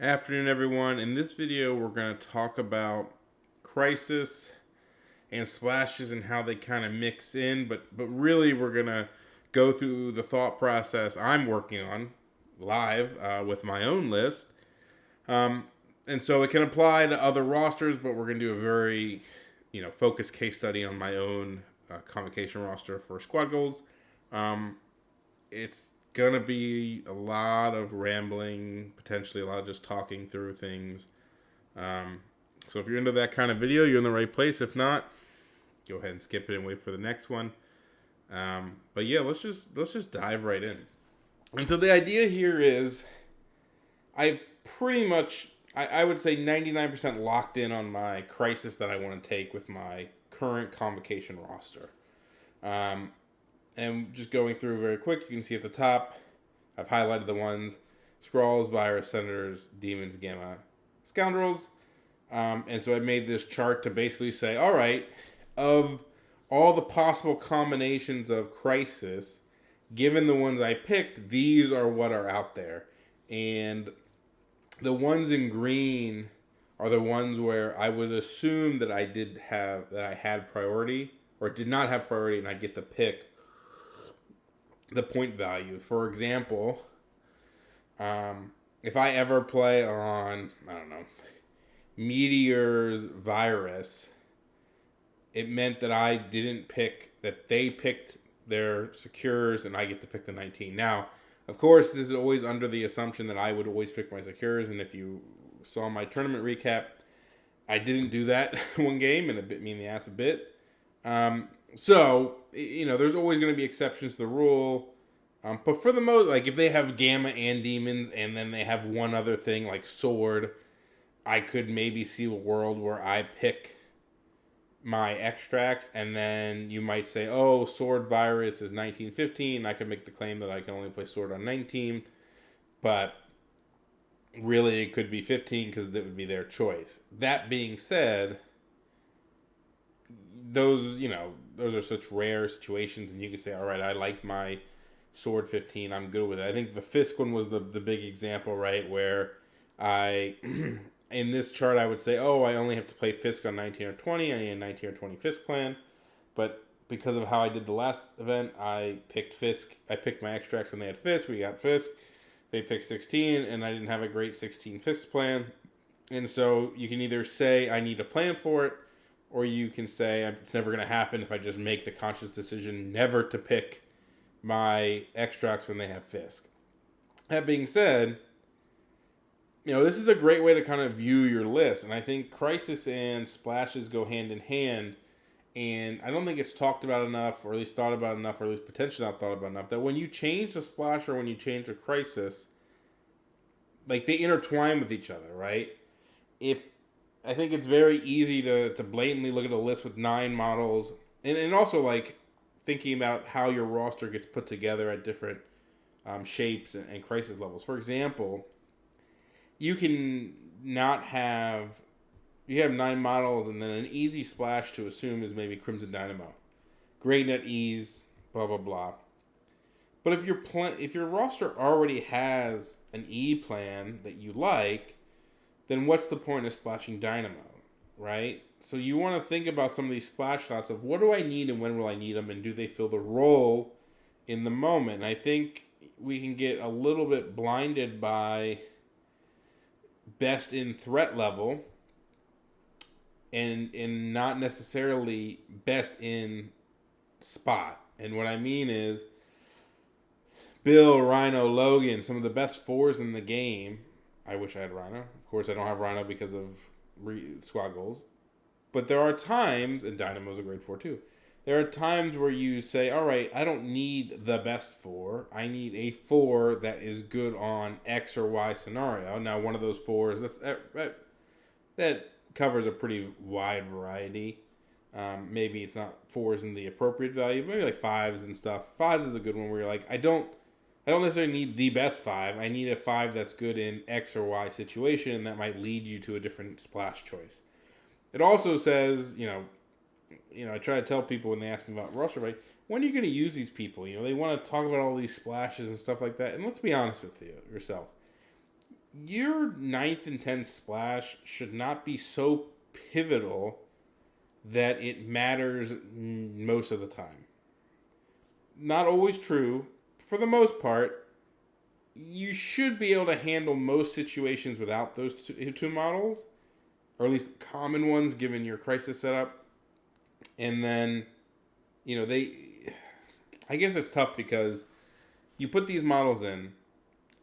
Afternoon, everyone. In this video, we're going to talk about crisis and splashes and how they kind of mix in, but really we're going to go through the thought process I'm working on live with my own list. Um, and so it can apply to other rosters, but we're going to do a very, focused case study on my own convocation roster for squad goals. It's gonna be a lot of rambling, potentially a lot of just talking through things. Um, so if you're into that kind of video, you're in the right place. If not, go ahead and skip it and wait for the next one. But yeah, let's just dive right in. And so the idea here is, I pretty much, I would say 99% locked in on my crisis that I want to take with my current convocation roster. Um, and just going through very quick, you can see at the top, I've highlighted the ones: Skrulls, Virus, Senators, Demons, Gamma, Scoundrels. And so I made this chart to basically say, all right, of all the possible combinations of Crisis, given the ones I picked, these are what are out there. And the ones in green are the ones where I would assume that I had priority or did not have priority, and I get to pick the point value. For example, if I ever play on, I don't know, Meteor's Virus, it meant that I didn't pick, that they picked their secures and I get to pick the 19. Now, of course, this is always under the assumption that I would always pick my secures, and if you saw my tournament recap, I didn't do that one game, and it bit me in the ass a bit. So, there's always going to be exceptions to the rule. But for the most, like if they have Gamma and Demons and then they have one other thing like Sword, I could maybe see a world where I pick my extracts, and then you might say, oh, Sword Virus is 1915. I could make the claim that I can only play Sword on 19, but really it could be 15 because that would be their choice. That being said, those are such rare situations, and you can say, all right, I like my Sword 15, I'm good with it. I think the Fisk one was the big example, right, where I in this chart I would say, oh, I only have to play Fisk on 19 or 20, I need a 19 or 20 Fisk plan. But because of how I did the last event, I picked Fisk. I picked my extracts when they had Fisk. We got Fisk. They picked 16, and I didn't have a great 16 Fisk plan. And so you can either say I need a plan for it, or you can say it's never going to happen if I just make the conscious decision never to pick my extracts when they have Fisk. That being said, this is a great way to kind of view your list. And I think Crisis and Splashes go hand in hand. And I don't think it's talked about enough, or at least thought about enough, or at least potentially not thought about enough, that when you change a Splash or when you change a Crisis, like they intertwine with each other, right? I think it's very easy to blatantly look at a list with 9 models, and also like thinking about how your roster gets put together at different shapes and crisis levels. For example, you can not have you have 9 models, and then an easy splash to assume is maybe Crimson Dynamo, great net ease, blah blah blah. But if your roster already has an E plan that you like, then what's the point of splashing Dynamo, right? So you want to think about some of these splash shots of what do I need and when will I need them, and do they fill the role in the moment? And I think we can get a little bit blinded by best in threat level and not necessarily best in spot. And what I mean is Bill, Rhino, Logan, some of the best 4s in the game. I wish I had Rhino. Of course, I don't have Rhino because of squad goals. But there are times, and Dynamo's a great 4 too. There are times where you say, all right, I don't need the best 4. I need a 4 that is good on X or Y scenario. Now, one of those 4s, that covers a pretty wide variety. Maybe it's not 4s in the appropriate value, maybe like 5s and stuff. 5s is a good one where you're like, I don't necessarily need the best 5. I need a 5 that's good in X or Y situation, and that might lead you to a different splash choice. It also says, I try to tell people when they ask me about roster right, when are you going to use these people? They want to talk about all these splashes and stuff like that. And let's be honest with yourself. your ninth and 10th splash should not be so pivotal that it matters most of the time. Not always true. For the most part, you should be able to handle most situations without those two models, or at least common ones given your crisis setup. And then, I guess it's tough because you put these models in,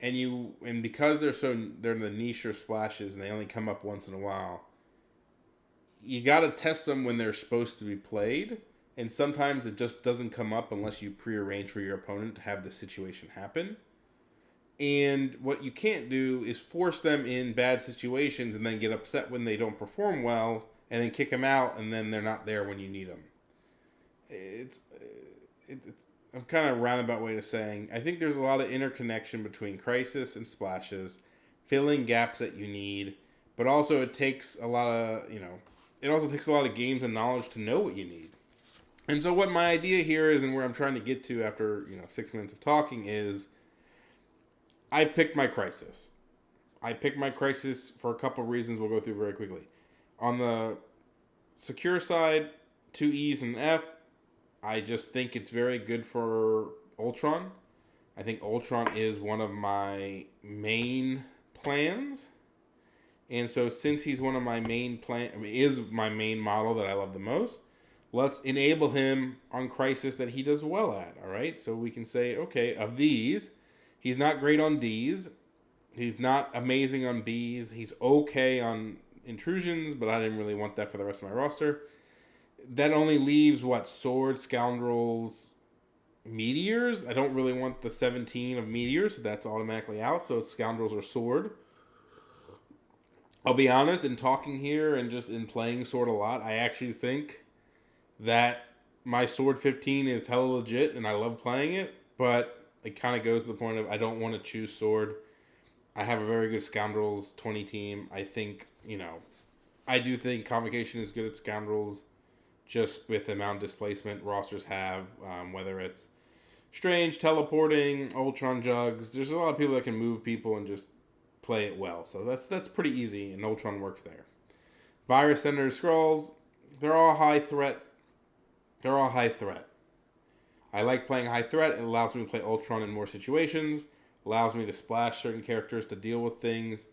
and because they're the niche or splashes and they only come up once in a while, you got to test them when they're supposed to be played, and sometimes it just doesn't come up unless you prearrange for your opponent to have the situation happen. And what you can't do is force them in bad situations and then get upset when they don't perform well, and then kick them out, and then they're not there when you need them. It's I'm kind of a roundabout way to saying I think there's a lot of interconnection between crisis and splashes, filling gaps that you need, but also it takes a lot of it also takes a lot of games and knowledge to know what you need. And so what my idea here is, and where I'm trying to get to after 6 minutes of talking, is I picked my crisis. I picked my crisis for a couple of reasons we'll go through very quickly. On the secure side, 2 E's and F, I just think it's very good for Ultron. I think Ultron is one of my main plans. And so since he's one of my is my main model that I love the most, let's enable him on crisis that he does well at, all right? So we can say, okay, of these, he's not great on D's. He's not amazing on B's. He's okay on intrusions, but I didn't really want that for the rest of my roster. That only leaves, Sword, Scoundrels, Meteors? I don't really want the 17 of Meteors, so that's automatically out. So it's Scoundrels or Sword. I'll be honest, in talking here and just in playing Sword a lot, I actually think that my Sword 15 is hella legit and I love playing it, but it kind of goes to the point of I don't want to choose Sword. I have a very good Scoundrels 20 team. I think, I do think Convocation is good at Scoundrels just with the amount of displacement rosters have, whether it's Strange, Teleporting, Ultron Jugs. There's a lot of people that can move people and just play it well. So that's pretty easy, and Ultron works there. Virus, Senator, Skrulls, they're all high threat. I like playing high threat. It allows me to play Ultron in more situations. Allows me to splash certain characters to deal with things.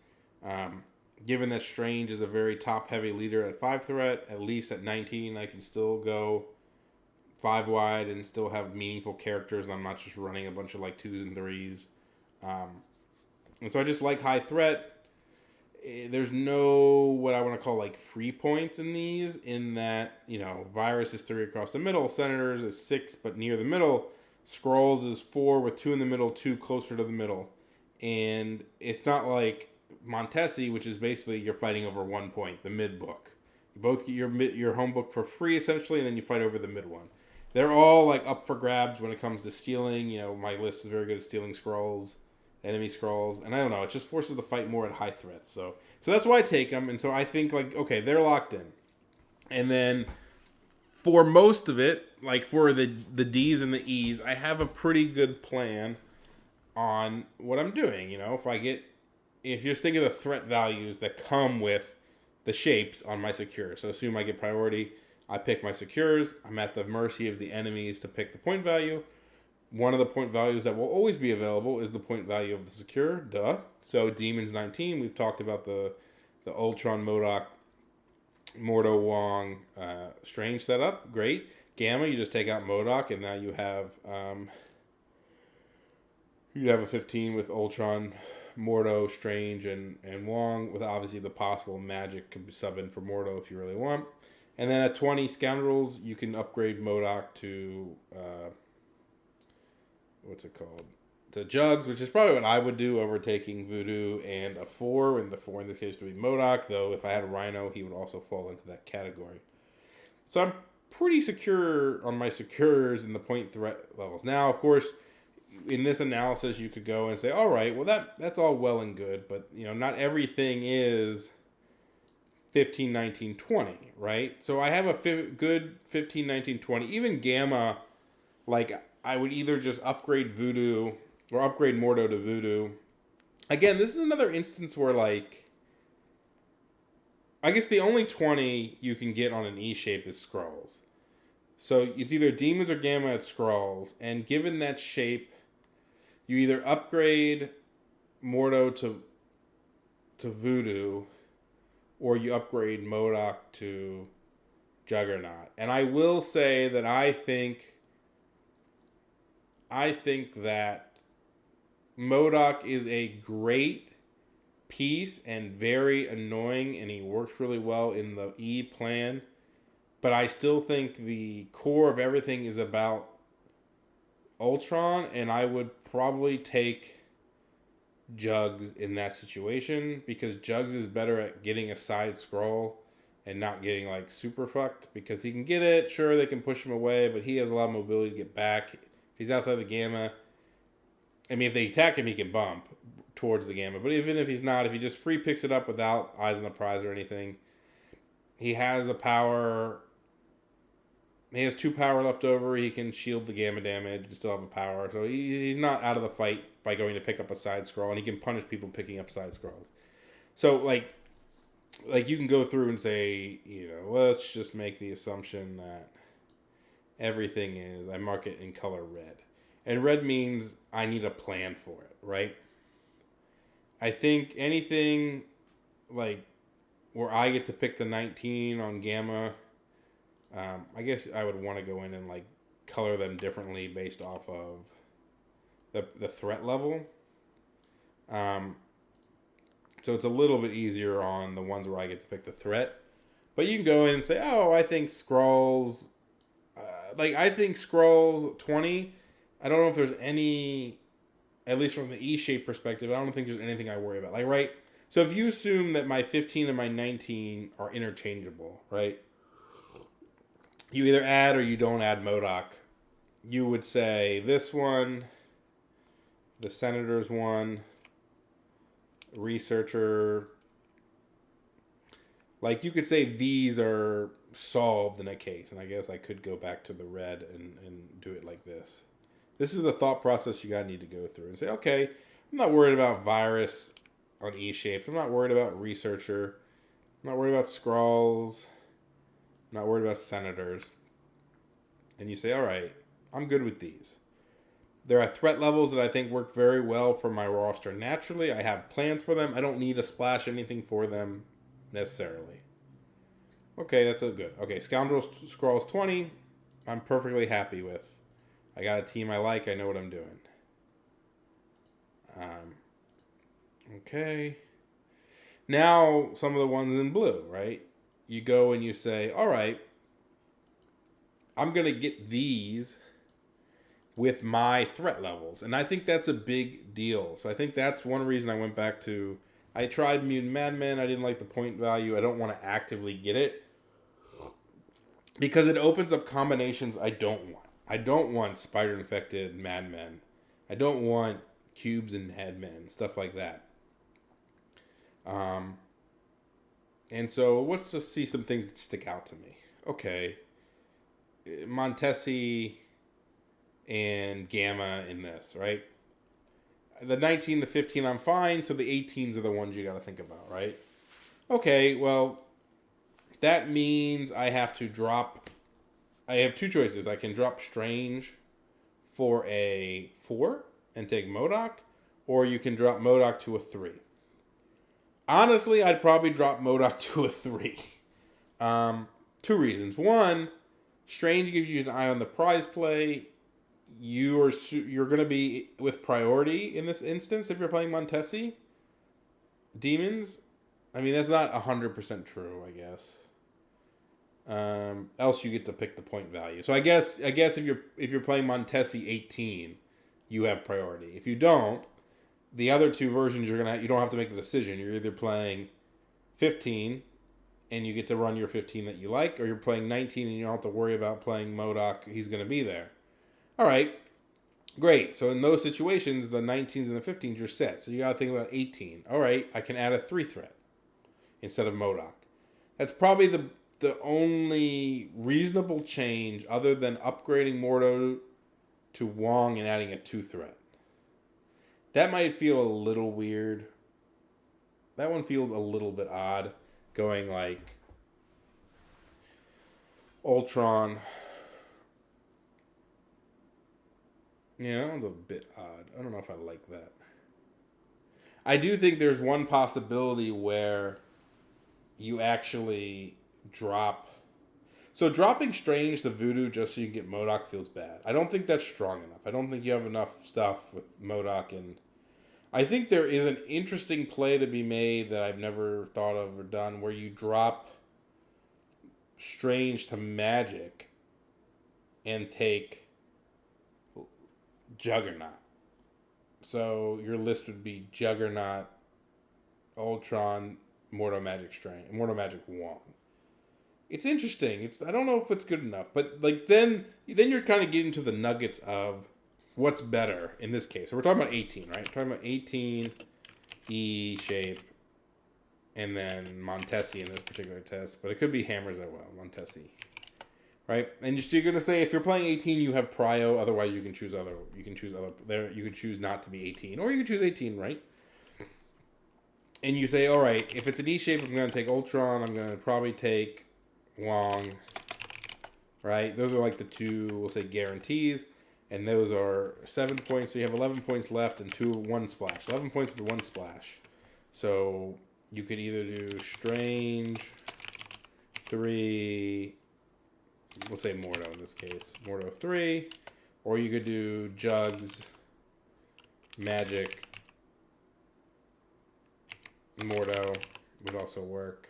Given that Strange is a very top-heavy leader at 5 threat, at least at 19, I can still go 5 wide and still have meaningful characters, and I'm not just running a bunch of 2s and 3s. And so I just like high threat. There's no what I want to call free points in these, in that, Virus is 3 across the middle, Senators is 6 but near the middle, Skrulls is 4 with 2 in the middle, 2 closer to the middle. And it's not like Montesi, which is basically you're fighting over 1 point, the mid book. You both get your home book for free essentially, and then you fight over the mid one. They're all up for grabs when it comes to stealing. My list is very good at stealing Skrulls, enemy Skrulls, and I don't know, it just forces the fight more at high threats. So that's why I take them, and so I think okay, they're locked in. And then for most of it, for the D's and the E's, I have a pretty good plan on what I'm doing. If you just think of the threat values that come with the shapes on my secure. So assume I get priority, I pick my secures, I'm at the mercy of the enemies to pick the point value. One of the point values that will always be available is the point value of the secure, duh. So Demons 19, we've talked about the Ultron, MODOK, Mordo, Wong, Strange setup, great. Gamma, you just take out MODOK, and now you have a 15 with Ultron, Mordo, Strange, and Wong, with obviously the possible magic could sub in for Mordo if you really want. And then at 20 Scoundrels, you can upgrade MODOK to to Jugs, which is probably what I would do over taking Voodoo and a 4, and the 4 in this case would be MODOK, though if I had a Rhino, he would also fall into that category. So I'm pretty secure on my secures in the point threat levels. Now, of course, in this analysis, you could go and say, all right, well, that's all well and good, but not everything is 15, 19, 20, right? So I have a good 15, 19, 20. Even Gamma, I would either just upgrade Voodoo or upgrade Mordo to Voodoo again, this is another instance where, like, I guess the only 20 you can get on an E shape is Skrulls. So it's either Demons or Gamma at Skrulls, and given that shape, you either upgrade Mordo to Voodoo, or you upgrade MODOK to Juggernaut. And I will say that I think that MODOK is a great piece and very annoying, and he works really well in the E plan. But I still think the core of everything is about Ultron, and I would probably take Jugs in that situation because Jugs is better at getting a side scroll and not getting like super fucked because he can get it. Sure, they can push him away, but he has a lot of mobility to get back. If he's outside the Gamma, I mean, if they attack him, he can bump towards the Gamma. But even if he's not, if he just free picks it up without eyes on the prize or anything, he has a power. He has 2 power left over. He can shield the Gamma damage and still have a power. So he's not out of the fight by going to pick up a side scroll, and he can punish people picking up side scrolls. So like you can go through and say, let's just make the assumption that everything is, I mark it in color red. And red means I need a plan for it, right? I think anything like where I get to pick the 19 on Gamma, I guess I would want to go in and like color them differently based off of the threat level. So it's a little bit easier on the ones where I get to pick the threat. But you can go in and say, oh, I think Skrulls, I think Skrulls 20, I don't know if there's any, at least from the E-shape perspective, I don't think there's anything I worry about. Like, right? So if you assume that my 15 and my 19 are interchangeable, right? You either add or you don't add MODOK. You would say this one, the Senator's one, Researcher. Like, you could say these are solved in a case. And I guess I could go back to the red and do it like this. This is the thought process you gotta need to go through and say, okay, I'm not worried about Virus on E-shapes. I'm not worried about Researcher. I'm not worried about Skrulls. I'm not worried about Senators. And you say, all right, I'm good with these. There are threat levels that I think work very well for my roster naturally. I have plans for them. I don't need to splash anything for them necessarily. Okay, that's a good. Okay, Scoundrels Skrulls 20, I'm perfectly happy with. I got a team I like. I know what I'm doing. Okay. Now, some of the ones in blue, right? You go and you say, all right, I'm going to get these with my threat levels. And I think that's a big deal. So I think that's one reason I went back to, I tried Mutant Madmen. I didn't like the point value. I don't want to actively get it because it opens up combinations I don't want. I don't want spider-infected madmen. I don't want cubes and madmen, stuff like that. And so let's just see some things that stick out to me. Okay. Montesi and Gamma in this, right? The 19, the 15, I'm fine. So the 18s are the ones you got to think about, right? Okay, well, that means I have to drop... I have 2 choices. I can drop Strange for a 4 and take MODOK, or you can drop MODOK to a 3. Honestly, I'd probably drop MODOK to a 3. 2 reasons. One, Strange gives you an eye on the prize play. You're going to be with priority in this instance if you're playing Montesi. Demons, I mean, that's not 100% true, I guess. Else you get to pick the point value. So I guess if you're playing Montesi 18, you have priority. If you don't, the other 2 versions you don't have to make the decision. You're either playing 15 and you get to run your 15 that you like, or you're playing 19 and you don't have to worry about playing MODOK. He's going to be there. All right, great. So in those situations, the 19s and the 15s you're set. So you got to think about 18. All right, I can add a 3 threat instead of MODOK. That's probably the only reasonable change other than upgrading Mordo to Wong and adding a 2 threat. That might feel a little weird. That one feels a little bit odd, going like Ultron. Yeah, that one's a bit odd. I don't know if I like that. I do think there's one possibility where you actually drop. So dropping Strange the Voodoo just so you can get MODOK feels bad. I don't think that's strong enough. I don't think you have enough stuff with MODOK, and I think there is an interesting play to be made that I've never thought of or done where you drop Strange to Magic and take Juggernaut. So your list would be Juggernaut, Ultron, Mortal Magic Strange, Mortal Magic Wong. It's interesting. I don't know if it's good enough, but like then you're kind of getting to the nuggets of what's better in this case. So we're talking about 18, right? We're talking about 18 E shape, and then Montesi in this particular test, but it could be Hammers as well. Montesi, right? And you're going to say if you're playing 18, you have Prio. Otherwise, you can choose other. You can choose other. There, you can choose not to be 18, or you can choose 18, right? And you say, all right, if it's an E shape, I'm going to take Ultron. I'm going to probably take Wong, right? Those are like the two, we'll say, guarantees. And those are 7 points. So you have 11 points left and one splash. 11 points with one splash. So you could either do Strange, 3, we'll say Mordo in this case. Mordo 3. Or you could do Jugs, Magic, Mordo would also work.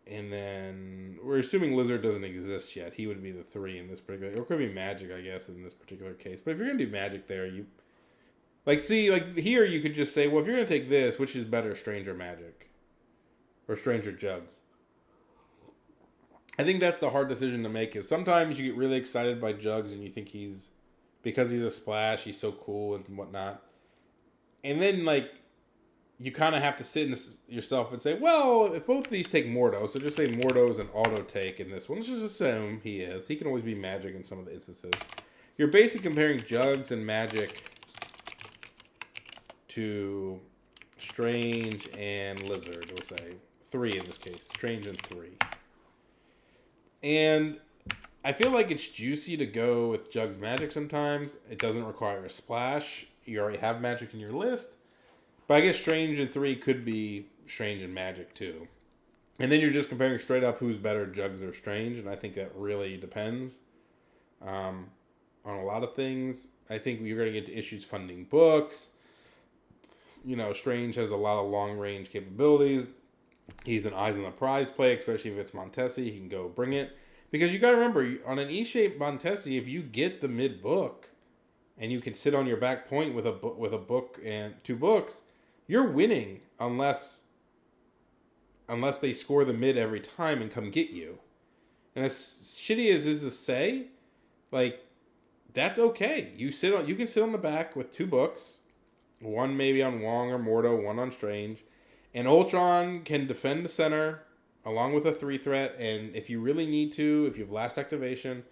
And then we're assuming Lizard doesn't exist yet. He would be the 3 in this particular. Or it could be Magic, I guess, in this particular case. But if you're gonna do Magic there, you like here you could just say, well, if you're gonna take this, which is better, Strange or Magic, or Strange or Jugs? I think that's the hard decision to make. Is sometimes you get really excited by Jugs and you think because he's a splash, he's so cool and whatnot, and then like. You kind of have to sit in yourself and say, well, if both of these take Mordo, so just say Mordo is an auto take in this one. Let's just assume he is. He can always be Magic in some of the instances. You're basically comparing Jugs and Magic to Strange and Lizard, we'll say. 3 in this case. Strange and 3. And I feel like it's juicy to go with Jugs Magic sometimes. It doesn't require a splash. You already have Magic in your list. But I guess Strange and 3 could be Strange and Magic too. And then you're just comparing straight up who's better, Jugs or Strange. And I think that really depends on a lot of things. I think you're going to get to issues funding books. You know, Strange has a lot of long-range capabilities. He's an eyes on the prize play, especially if it's Montesi. He can go bring it. Because you got to remember, on an E-shaped Montesi, if you get the mid-book and you can sit on your back point with a book and 2 books, you're winning unless they score the mid every time and come get you. And as shitty as is to say, like, that's okay. You can sit on the back with 2 books, one maybe on Wong or Mordo, one on Strange, and Ultron can defend the center along with a 3 threat. And if you really need to, if you have last activation,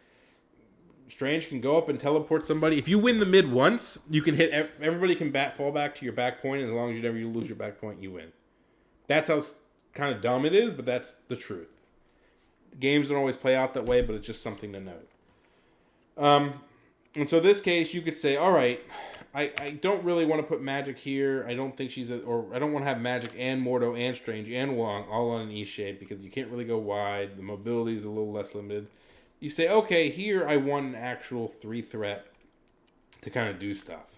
Strange can go up and teleport somebody. If you win the mid once, you can hit. Everybody can fall back to your back point. As long as you never lose your back point, you win. That's how kind of dumb it is, but that's the truth. Games don't always play out that way, but it's just something to note. And so this case, you could say, all right, I don't really want to put Magic here. I don't think or I don't want to have Magic and Mordo and Strange and Wong all on an E shape because you can't really go wide. The mobility is a little less limited. You say, okay, here I want an actual 3 threat to kind of do stuff.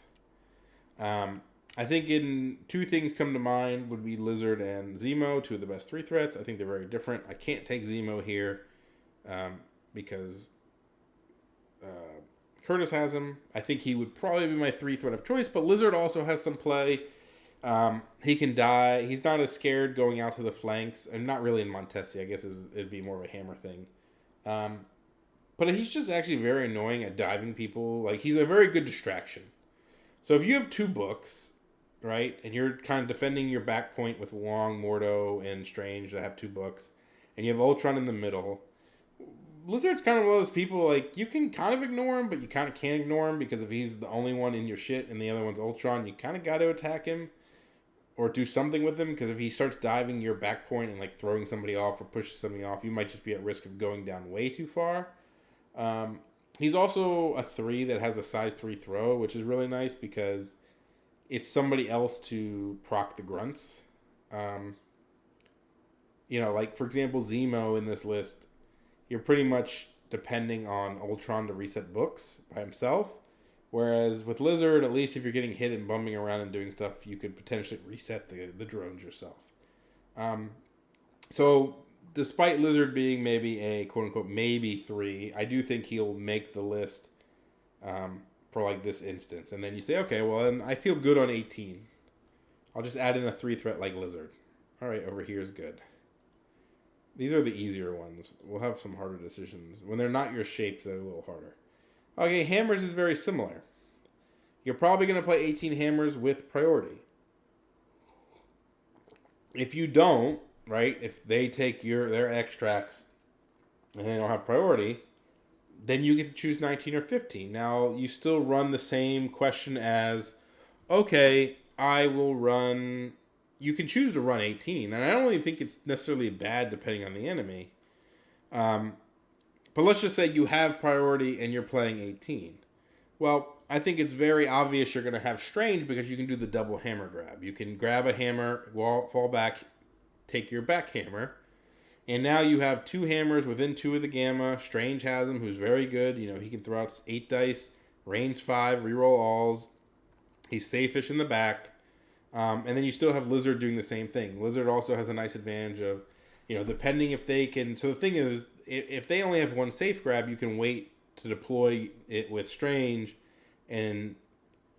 I think 2 things come to mind would be Lizard and Zemo, 2 of the best 3 threats. I think they're very different. I can't take Zemo here because Curtis has him. I think he would probably be my 3 threat of choice, but Lizard also has some play. He can die. He's not as scared going out to the flanks. And not really in Montesi. I guess it'd be more of a hammer thing. But he's just actually very annoying at diving people. Like, he's a very good distraction. So if you have 2 books, right, and you're kind of defending your back point with Wong, Mordo, and Strange that have 2 books, and you have Ultron in the middle, Lizard's kind of one of those people, like, you can kind of ignore him, but you kind of can't ignore him, because if he's the only one in your shit and the other one's Ultron, you kind of got to attack him or do something with him, because if he starts diving your back point and, like, throwing somebody off or pushing somebody off, you might just be at risk of going down way too far. He's also a 3 that has a size 3 throw, which is really nice because it's somebody else to proc the grunts. Like, for example, Zemo in this list, you're pretty much depending on Ultron to reset books by himself. Whereas with Lizard, at least if you're getting hit and bumping around and doing stuff, you could potentially reset the drones yourself. So despite Lizard being maybe a quote-unquote maybe 3, I do think he'll make the list for like this instance. And then you say, okay, well, then I feel good on 18. I'll just add in a 3 threat like Lizard. All right, over here is good. These are the easier ones. We'll have some harder decisions. When they're not your shapes, they're a little harder. Okay, Hammers is very similar. You're probably going to play 18 Hammers with priority. If you don't, right, if they take their extracts and they don't have priority, then you get to choose 19 or 15. Now, you still run the same question as, okay, I will run... You can choose to run 18, and I don't really think it's necessarily bad depending on the enemy. But let's just say you have priority and you're playing 18. Well, I think it's very obvious you're going to have Strange because you can do the double hammer grab. You can grab a hammer, fall back, take your back hammer, and now you have 2 hammers within 2 of the gamma. Strange has him, who's very good. He can throw out 8 dice, range 5, reroll alls. He's safe-ish in the back. And then you still have Lizard doing the same thing. Lizard also has a nice advantage of, depending if they can... So the thing is, if they only have 1 safe grab, you can wait to deploy it with Strange, and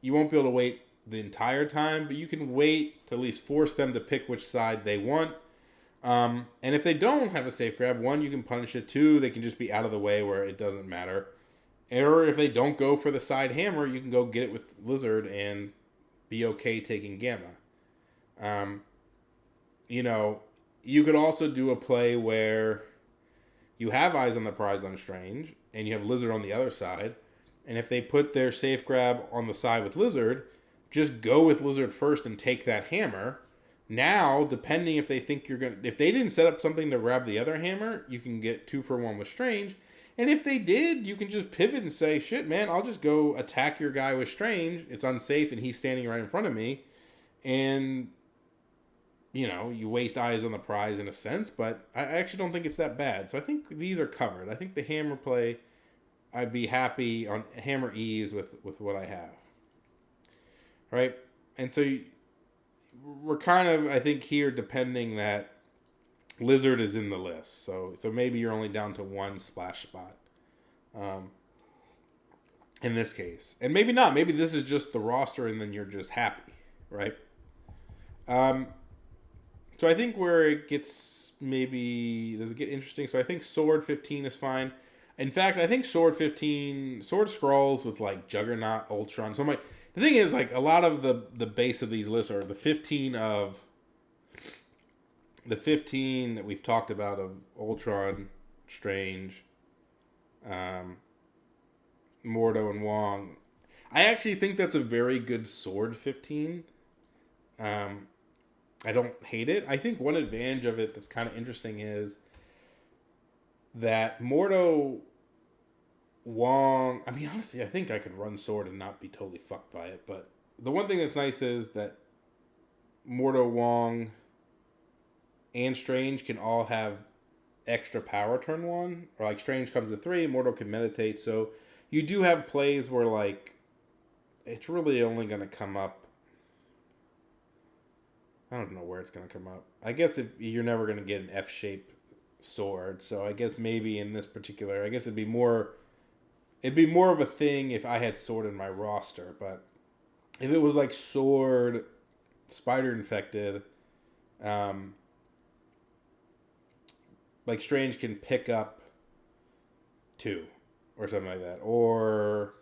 you won't be able to wait the entire time, but you can wait to at least force them to pick which side they want. And if they don't have a safe grab, 1, you can punish it. 2, they can just be out of the way where it doesn't matter. Or if they don't go for the side hammer, you can go get it with Lizard and be okay taking gamma. You could also do a play where you have Eyes on the Prize on Strange, and you have Lizard on the other side, and if they put their safe grab on the side with Lizard, just go with Lizard first and take that hammer. Now, depending if they think if they didn't set up something to grab the other hammer, you can get 2 for 1 with Strange. And if they did, you can just pivot and say, shit, man, I'll just go attack your guy with Strange. It's unsafe, and he's standing right in front of me. And, you waste Eyes on the Prize in a sense, but I actually don't think it's that bad. So I think these are covered. I think the hammer play, I'd be happy on hammer ease with what I have. Right? And so we're kind of, I think, here depending that Lizard is in the list, so maybe you're only down to 1 splash spot in this case. And maybe not. Maybe this is just the roster and then you're just happy, right? So I think where it gets does it get interesting? So I think Sword 15 is fine. In fact, I think Sword 15, Sword scrolls with like Juggernaut, Ultron. So the thing is, like, a lot of the base of these lists are the 15 that we've talked about of Ultron, Strange, Mordo, and Wong. I actually think that's a very good Sword 15. I don't hate it. I think one advantage of it that's kind of interesting is that Mordo, Wong... I mean, honestly, I think I could run Sword and not be totally fucked by it. But the one thing that's nice is that Mordo, Wong, and Strange can all have extra power turn 1. Or, like, Strange comes with 3, Mordo can meditate. So you do have plays where, like, it's really only going to come up... I don't know where it's going to come up. I guess if you're never going to get an F-shaped sword. So I guess maybe in this particular... I guess it'd be more of a thing if I had Sword in my roster. But if it was, like, Sword, Spider Infected... like, Strange can pick up 2 or something like that. Or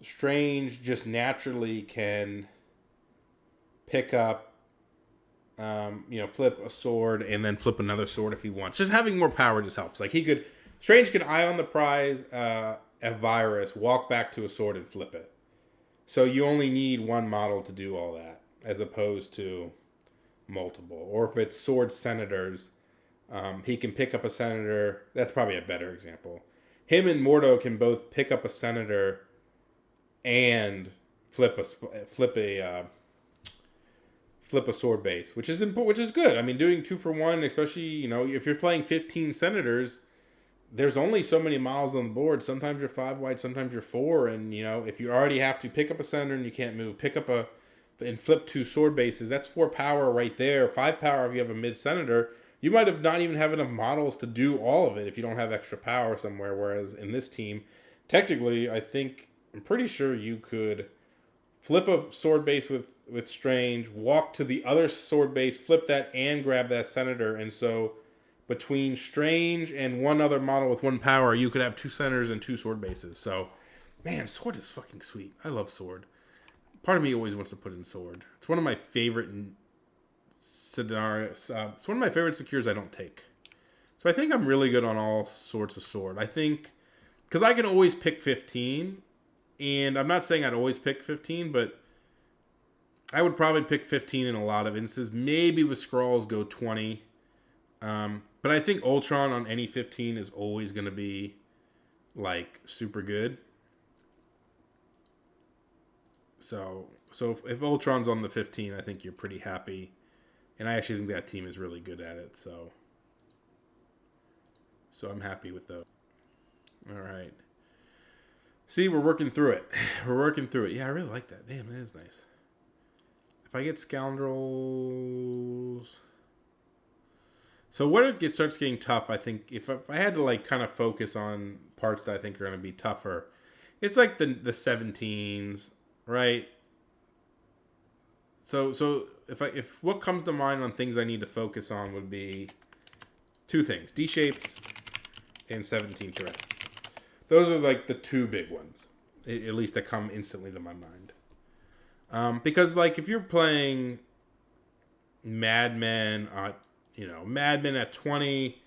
Strange just naturally can pick up, flip a sword and then flip another sword if he wants. Just having more power just helps. Like, he could Strange can eye on the prize, a virus, walk back to a sword and flip it. So you only need one model to do all that, as opposed to multiple. Or if it's sword senators, he can pick up a senator. That's probably a better example. Him and Mordo can both pick up a senator and flip a sword base, which is good. I mean, doing 2 for 1, especially if you're playing 15 senators, there's only so many miles on the board. Sometimes you're 5 wide, sometimes you're 4, and if you already have to pick up a senator and you can't move, pick up and flip 2 sword bases. That's 4 power right there. 5 power if you have a mid senator. You might have not even have enough models to do all of it if you don't have extra power somewhere. Whereas in this team, technically, I'm pretty sure you could flip a sword base with Strange, walk to the other sword base, flip that, and grab that senator. And so between Strange and one other model with 1 power, you could have 2 senators and 2 sword bases. So, man, Sword is fucking sweet. I love Sword. Part of me always wants to put in Sword. It's one of my favorite scenarios. It's one of my favorite secures I don't take. So I think I'm really good on all sorts of Sword. I think, because I can always pick 15, and I'm not saying I'd always pick 15, but I would probably pick 15 in a lot of instances. Maybe with Skrulls go 20. But I think Ultron on any 15 is always going to be, like, super good. So if Ultron's on the 15, I think you're pretty happy. And I actually think that team is really good at it. So I'm happy with those. All right. See, we're working through it. Yeah, I really like that. Damn, that is nice. If I get Scoundrels... So what it starts getting tough, I think, if I had to, like, kind of focus on parts that I think are going to be tougher, it's like the 17s, right? So if what comes to mind on things I need to focus on would be 2 things: D-shapes and 17 threat. Those are like the 2 big ones, at least that come instantly to my mind. Because, like, if you're playing Mad Men, Mad Men at 20,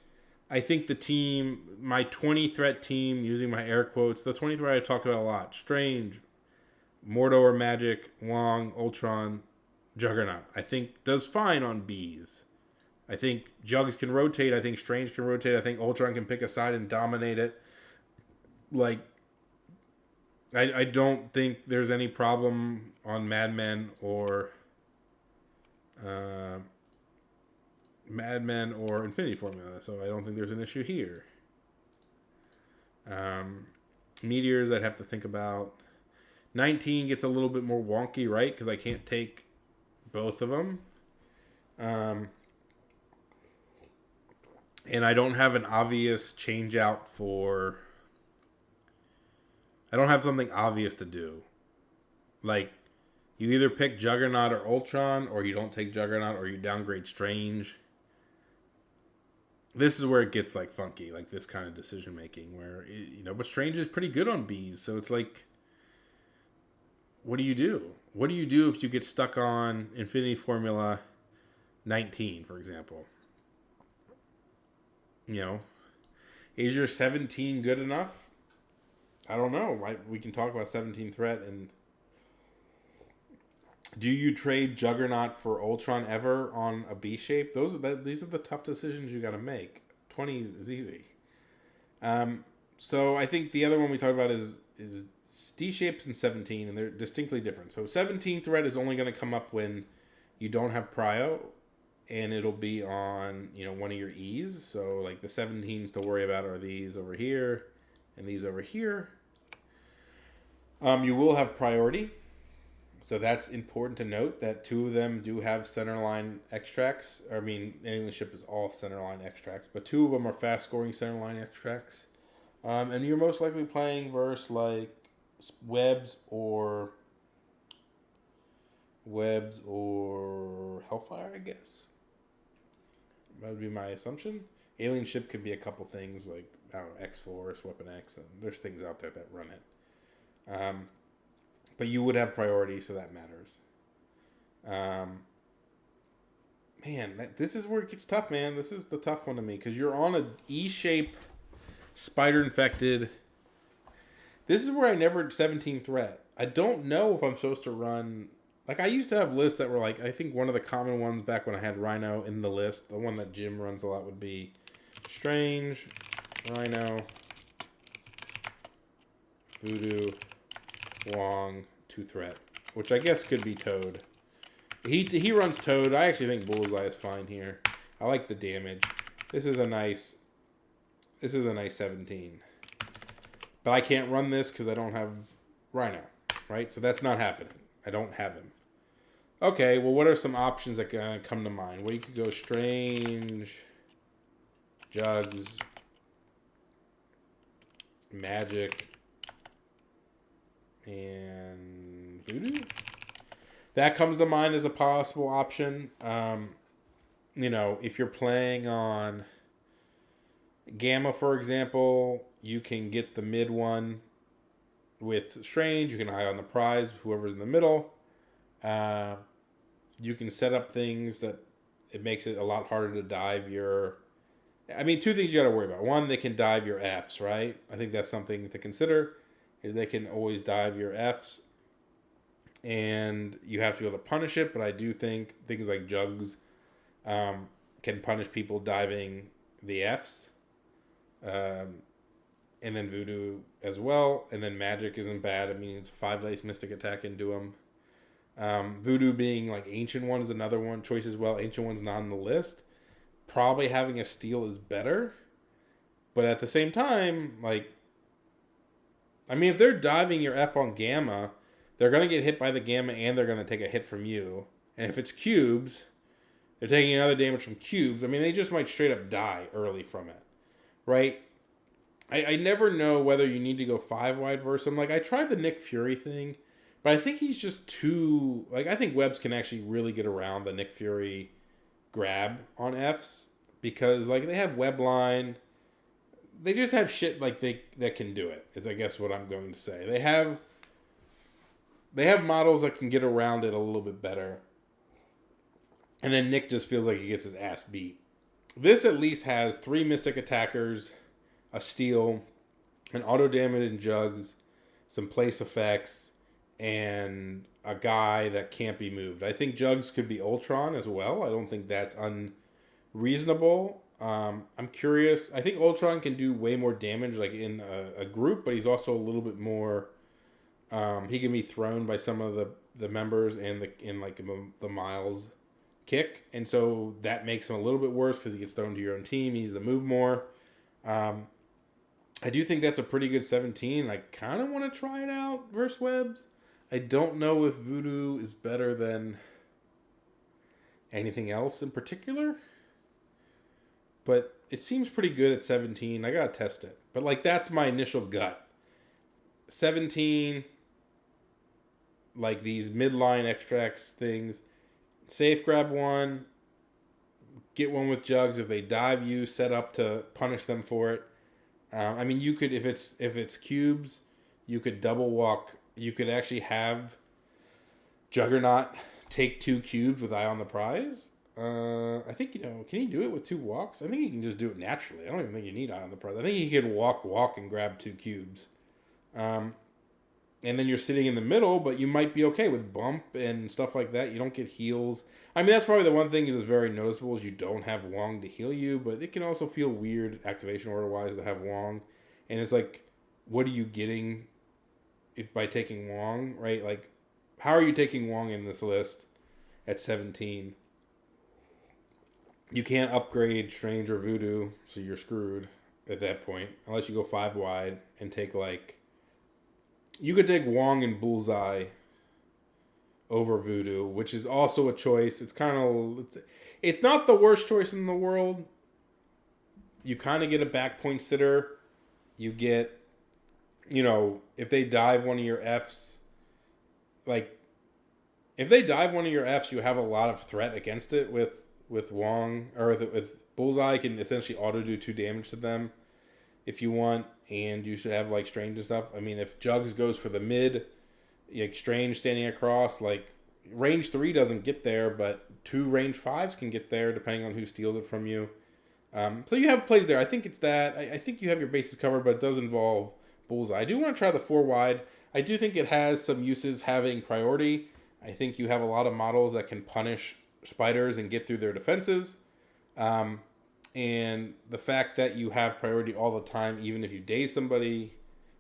I think the team, my 20 threat team, using my air quotes, the 20 threat I talked about a lot: Strange, Mordo or Magic, Wong, Ultron, Juggernaut, I think does fine on Bs. I think Jugs can rotate. I think Strange can rotate. I think Ultron can pick a side and dominate it. Like, I don't think there's any problem on Mad Men or Infinity Formula, so I don't think there's an issue here. Meteors, I'd have to think about. 19 gets a little bit more wonky, right? Because I can't take both of them. And I don't have an obvious change out for... I don't have something obvious to do. Like, you either pick Juggernaut or Ultron, or you don't take Juggernaut, or you downgrade Strange. This is where it gets, like, funky, like this kind of decision making, where but Strange is pretty good on Bs, so it's like, what do you do? What do you do if you get stuck on Infinity Formula 19, for example? Is your 17 good enough? I don't know. We can talk about 17 threat, and do you trade Juggernaut for Ultron ever on a B shape? These are the tough decisions you got to make. 20 is easy. So I think the other one we talked about is D shapes and 17, and they're distinctly different. So 17 threat is only going to come up when you don't have prio, and it'll be on one of your E's. So, like, the 17s to worry about are these over here and these over here. You will have priority. So that's important to note, that 2 of them do have centerline extracts. I mean, Alien Ship is all centerline extracts, but 2 of them are fast-scoring centerline extracts. And you're most likely playing versus, like, Webs or Hellfire, I guess. That would be my assumption. Alien Ship could be a couple things, like, I don't know, X-Force, Weapon X, and there's things out there that run it. But you would have priority, so that matters. Man, this is where it gets tough, man. This is the tough one to me, because you're on a E-shape Spider infected. This is where I never 17 threat. I don't know if I'm supposed to run. Like, I used to have lists that were like, I think one of the common ones back when I had Rhino in the list, the one that Jim runs a lot would be Strange, Rhino, Voodoo, Wong, 2 threat, which I guess could be Toad. He runs Toad. I actually think Bullseye is fine here. I like the damage. This is a nice 17. But I can't run this because I don't have Rhino, right? So that's not happening. I don't have him. Okay, well, what are some options that come to mind? Well, you could go Strange, Jugs, Magic, and Voodoo. That comes to mind as a possible option. If you're playing on Gamma, for example, you can get the mid one with Strange. You can eye on the prize, whoever's in the middle. You can set up things that it makes it a lot harder to dive your... I mean, 2 things you got to worry about. One, they can dive your Fs, right? I think that's something to consider, is they can always dive your Fs. And you have to be able to punish it, but I do think things like Jugs can punish people diving the Fs. And then Voodoo as well. And then Magic isn't bad. I mean, it's 5 dice Mystic Attack into them. Voodoo being like Ancient One is another one choice as well. Ancient One's not on the list. Probably having a steal is better. But at the same time, like... I mean, if they're diving your F on Gamma, they're going to get hit by the Gamma and they're going to take a hit from you. And if it's cubes, they're taking another damage from cubes. I mean, they just might straight up die early from it. Right? I never know whether you need to go 5 wide versus him. Like, I tried the Nick Fury thing, but I think he's just too... Like, I think Webbs can actually really get around the Nick Fury grab on Fs. Because, like, they have Webline. They just have shit, like, that can do it, is I guess what I'm going to say. They have models that can get around it a little bit better. And then Nick just feels like he gets his ass beat. This at least has 3 Mystic Attackers, a steal, an auto damage in Jugs, some place effects, and a guy that can't be moved. I think Jugs could be Ultron as well. I don't think that's unreasonable. I'm curious. I think Ultron can do way more damage like in a group, but he's also a little bit more... he can be thrown by some of the members and the Miles kick. And so that makes him a little bit worse because he gets thrown to your own team. He needs to move more. I do think that's a pretty good 17. I kind of want to try it out versus Webbs. I don't know if Voodoo is better than anything else in particular. But it seems pretty good at 17. I got to test it. But, like, that's my initial gut. 17, like these midline extracts things. Safe grab 1. Get 1 with Jugs. If they dive you, set up to punish them for it. I mean, you could, if it's cubes, you could double walk. You could actually have Juggernaut take 2 cubes with Eye on the Prize. I think, can he do it with 2 walks? I think he can just do it naturally. I don't even think you need Eye on the Prize. I think he can walk, and grab 2 cubes. And then you're sitting in the middle, but you might be okay with bump and stuff like that. You don't get heals. I mean, that's probably the one thing that's very noticeable is you don't have Wong to heal you, but it can also feel weird activation order-wise to have Wong. And it's like, what are you getting by taking Wong, right? Like, how are you taking Wong in this list at 17? You can't upgrade Strange or Voodoo, so you're screwed at that point. Unless you go 5 wide and take, like... You could take Wong and Bullseye over Voodoo, which is also a choice. It's kind of... It's not the worst choice in the world. You kind of get a back point sitter. You get... if they dive one of your Fs... Like... If they dive one of your Fs, you have a lot of threat against it with Wong, or with Bullseye, can essentially auto do 2 damage to them if you want, and you should have like Strange and stuff. I mean, if Jugs goes for the mid, like Strange standing across, like range 3 doesn't get there, but 2 range 5s can get there depending on who steals it from you. So you have plays there. I think it's that. I think you have your bases covered, but it does involve bullseye. I do want to try the 4 wide. I do think it has some uses having priority. I think you have a lot of models that can punish spiders and get through their defenses. Um, and the fact that you have priority all the time, even if you daze somebody,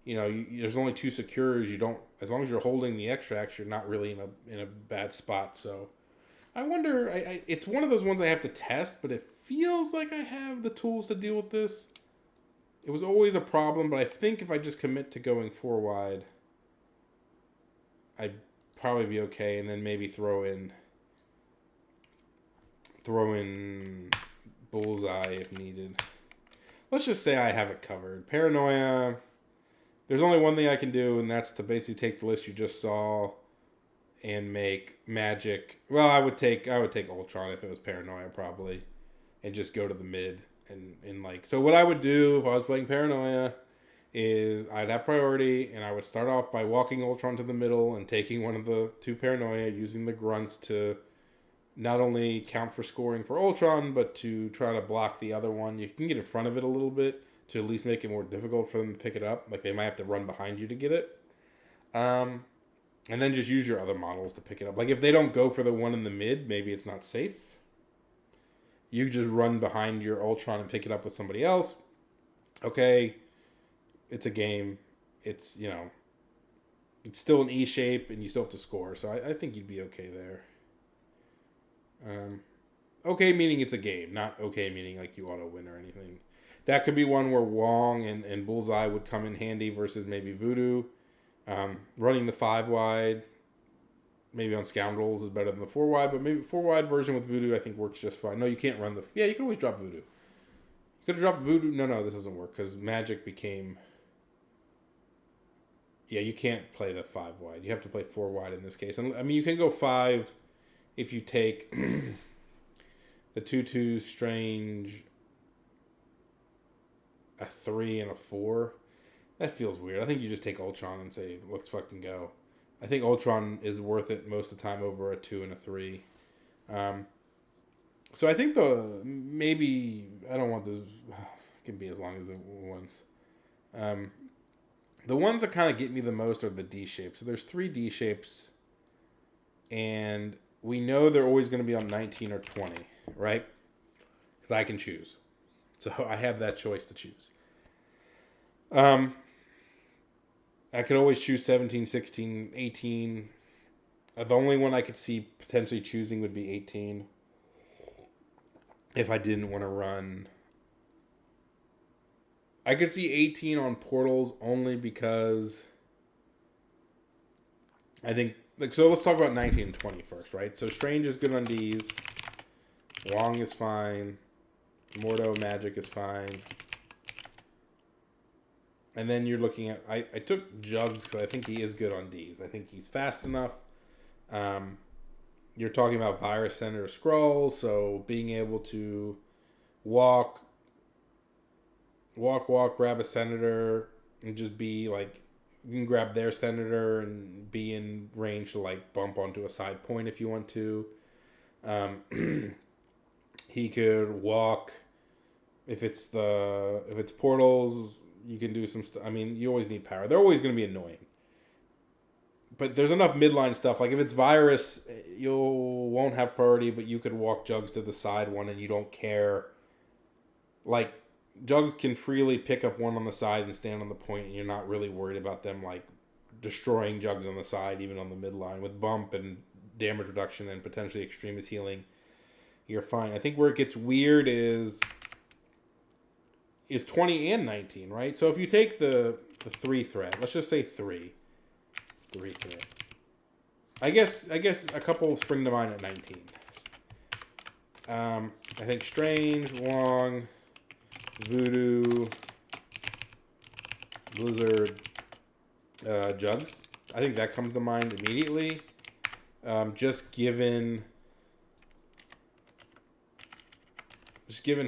there's only 2 secures. You don't, as long as you're holding the extracts, you're not really in a bad spot. So I wonder. It's one of those ones I have to test, but it feels like I have the tools to deal with this. It was always a problem, but I think if I just commit to going 4 wide, I'd probably be okay, and then maybe throw in bullseye if needed. Let's just say I have it covered. Paranoia. There's only one thing I can do, and that's to basically take the list you just saw and make magic. Well, I would take Ultron if it was Paranoia probably, and just go to the mid and like. So what I would do if I was playing Paranoia is I'd have priority, and I would start off by walking Ultron to the middle and taking one of the 2 Paranoia, using the grunts to not only count for scoring for Ultron, but to try to block the other one. You can get in front of it a little bit to at least make it more difficult for them to pick it up. Like they might have to run behind you to get it. And then just use your other models to pick it up. Like if they don't go for the one in the mid, maybe it's not safe. You just run behind your Ultron and pick it up with somebody else. Okay, it's a game. It's, it's still an E shape and you still have to score. So I think you'd be okay there. Okay meaning it's a game, not okay meaning like you auto win or anything. That could be one where Wong and Bullseye would come in handy versus maybe Voodoo. Running the 5 wide, maybe on Scoundrels is better than the 4 wide, but maybe 4 wide version with Voodoo I think works just fine. No, you can't run yeah, you can always drop Voodoo. You could have dropped Voodoo. No, this doesn't work because Magic became. Yeah, you can't play the 5 wide. You have to play 4 wide in this case. And I mean, you can go 5 if you take the 2/2 Strange, a 3 and a 4. That feels weird. I think you just take Ultron and say, let's fucking go. I think Ultron is worth it most of the time over a 2 and a 3. So I think maybe, I don't want this, it can be as long as the ones. The ones that kind of get me the most are the D shapes. So there's 3 D shapes, and we know they're always going to be on 19 or 20, right? Because I can choose. So I have that choice to choose. I could always choose 17, 16, 18. The only one I could see potentially choosing would be 18. If I didn't want to run. I could see 18 on portals only because I think. So let's talk about 19 and 20 first, right? So Strange is good on Ds. Wong is fine. Mordo Magic is fine. And then you're looking at... I took Jugs because I think he is good on Ds. I think he's fast enough. You're talking about Virus Senator Skrull, so being able to walk, grab a Senator, and just be like... You can grab their Senator and be in range to like bump onto a side point if you want to. He could walk. If it's portals, you can do some stuff. I mean, you always need power. They're always going to be annoying. But there's enough midline stuff. Like if it's Virus, you won't have priority, but you could walk Jugs to the side one and you don't care. Like Jugs can freely pick up one on the side and stand on the point, and you're not really worried about them like destroying Jugs on the side, even on the midline with bump and damage reduction and potentially extremist healing. You're fine. I think where it gets weird is 20 and 19, right? So if you take the 3 threat, let's just say 3 threat. I guess a couple spring to mind at 19. I think Strange, Wong, Voodoo, Blizzard, Jugs. I think that comes to mind immediately. Just given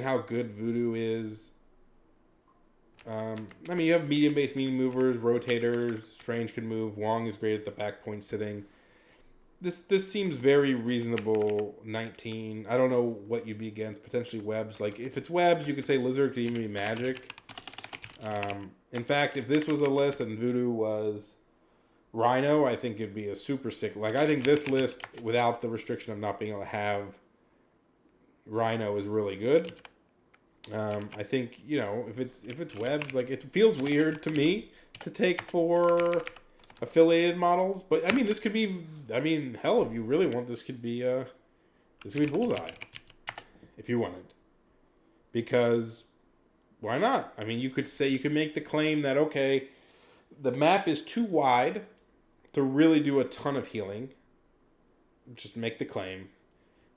how good Voodoo is. I mean, you have medium-based medium movers, rotators. Strange can move. Wong is great at the back point sitting. This seems very reasonable. 19. I don't know what you'd be against. Potentially webs. Like if it's webs, you could say lizard could even be magic. In fact, if this was a list and voodoo was rhino, I think it'd be a super sick. Like I think this list without the restriction of not being able to have rhino is really good. I think if it's webs, like it feels weird to me to take 4 affiliated models, but I mean this could be. I mean hell, if you really want, this could be bullseye, if you wanted, because why not? I mean you could make the claim that okay, the map is too wide to really do a ton of healing. Just make the claim.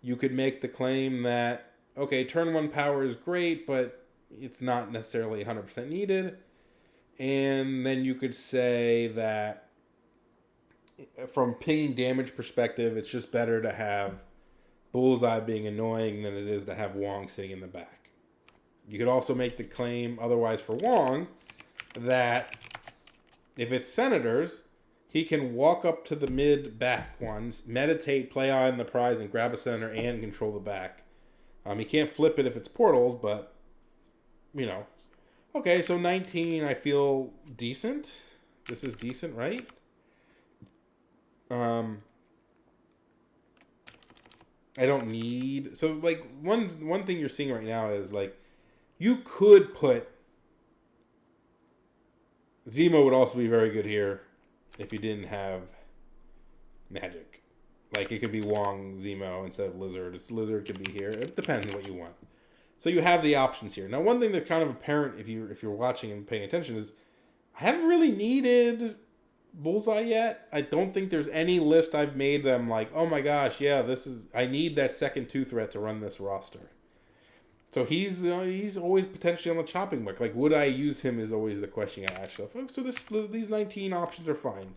You could make the claim that okay, turn 1 power is great, but it's not necessarily 100% needed. And then you could say that from pinging damage perspective, it's just better to have Bullseye being annoying than it is to have Wong sitting in the back. You could also make the claim, otherwise for Wong, that if it's Senators, he can walk up to the mid-back ones, meditate, play Eye on the Prize, and grab a Senator and control the back. He can't flip it if it's portals, but, Okay, so 19, I feel decent. This is decent, right? I don't need... So, like, one thing you're seeing right now is, like, you could put... Zemo would also be very good here if you didn't have magic. Like, it could be Wong Zemo instead of Lizard. Lizard could be here. It depends on what you want. So you have the options here. Now, one thing that's kind of apparent if you're watching and paying attention is I haven't really needed Bullseye yet. I don't think there's any list I've made that I'm like, oh my gosh, yeah, I need that second 2 threat to run this roster. So he's always potentially on the chopping block. Like, would I use him is always the question I ask myself. So these 19 options are fine.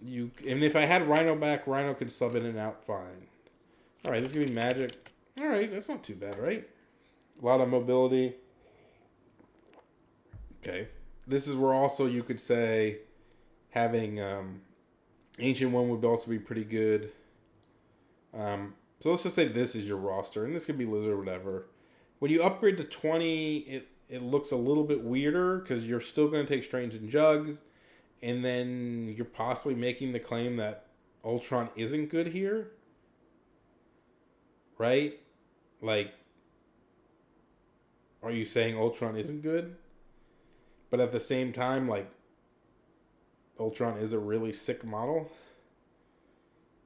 And if I had Rhino back, Rhino could sub in and out fine. All right, this is going to be magic. All right, that's not too bad, right? A lot of mobility. Okay. This is where also you could say having Ancient One would also be pretty good. So let's just say this is your roster, and this could be Lizard or whatever. When you upgrade to 20, it looks a little bit weirder because you're still going to take Strange and Jugs. And then you're possibly making the claim that Ultron isn't good here. Right? Like, are you saying Ultron isn't good? But at the same time, like, Ultron is a really sick model.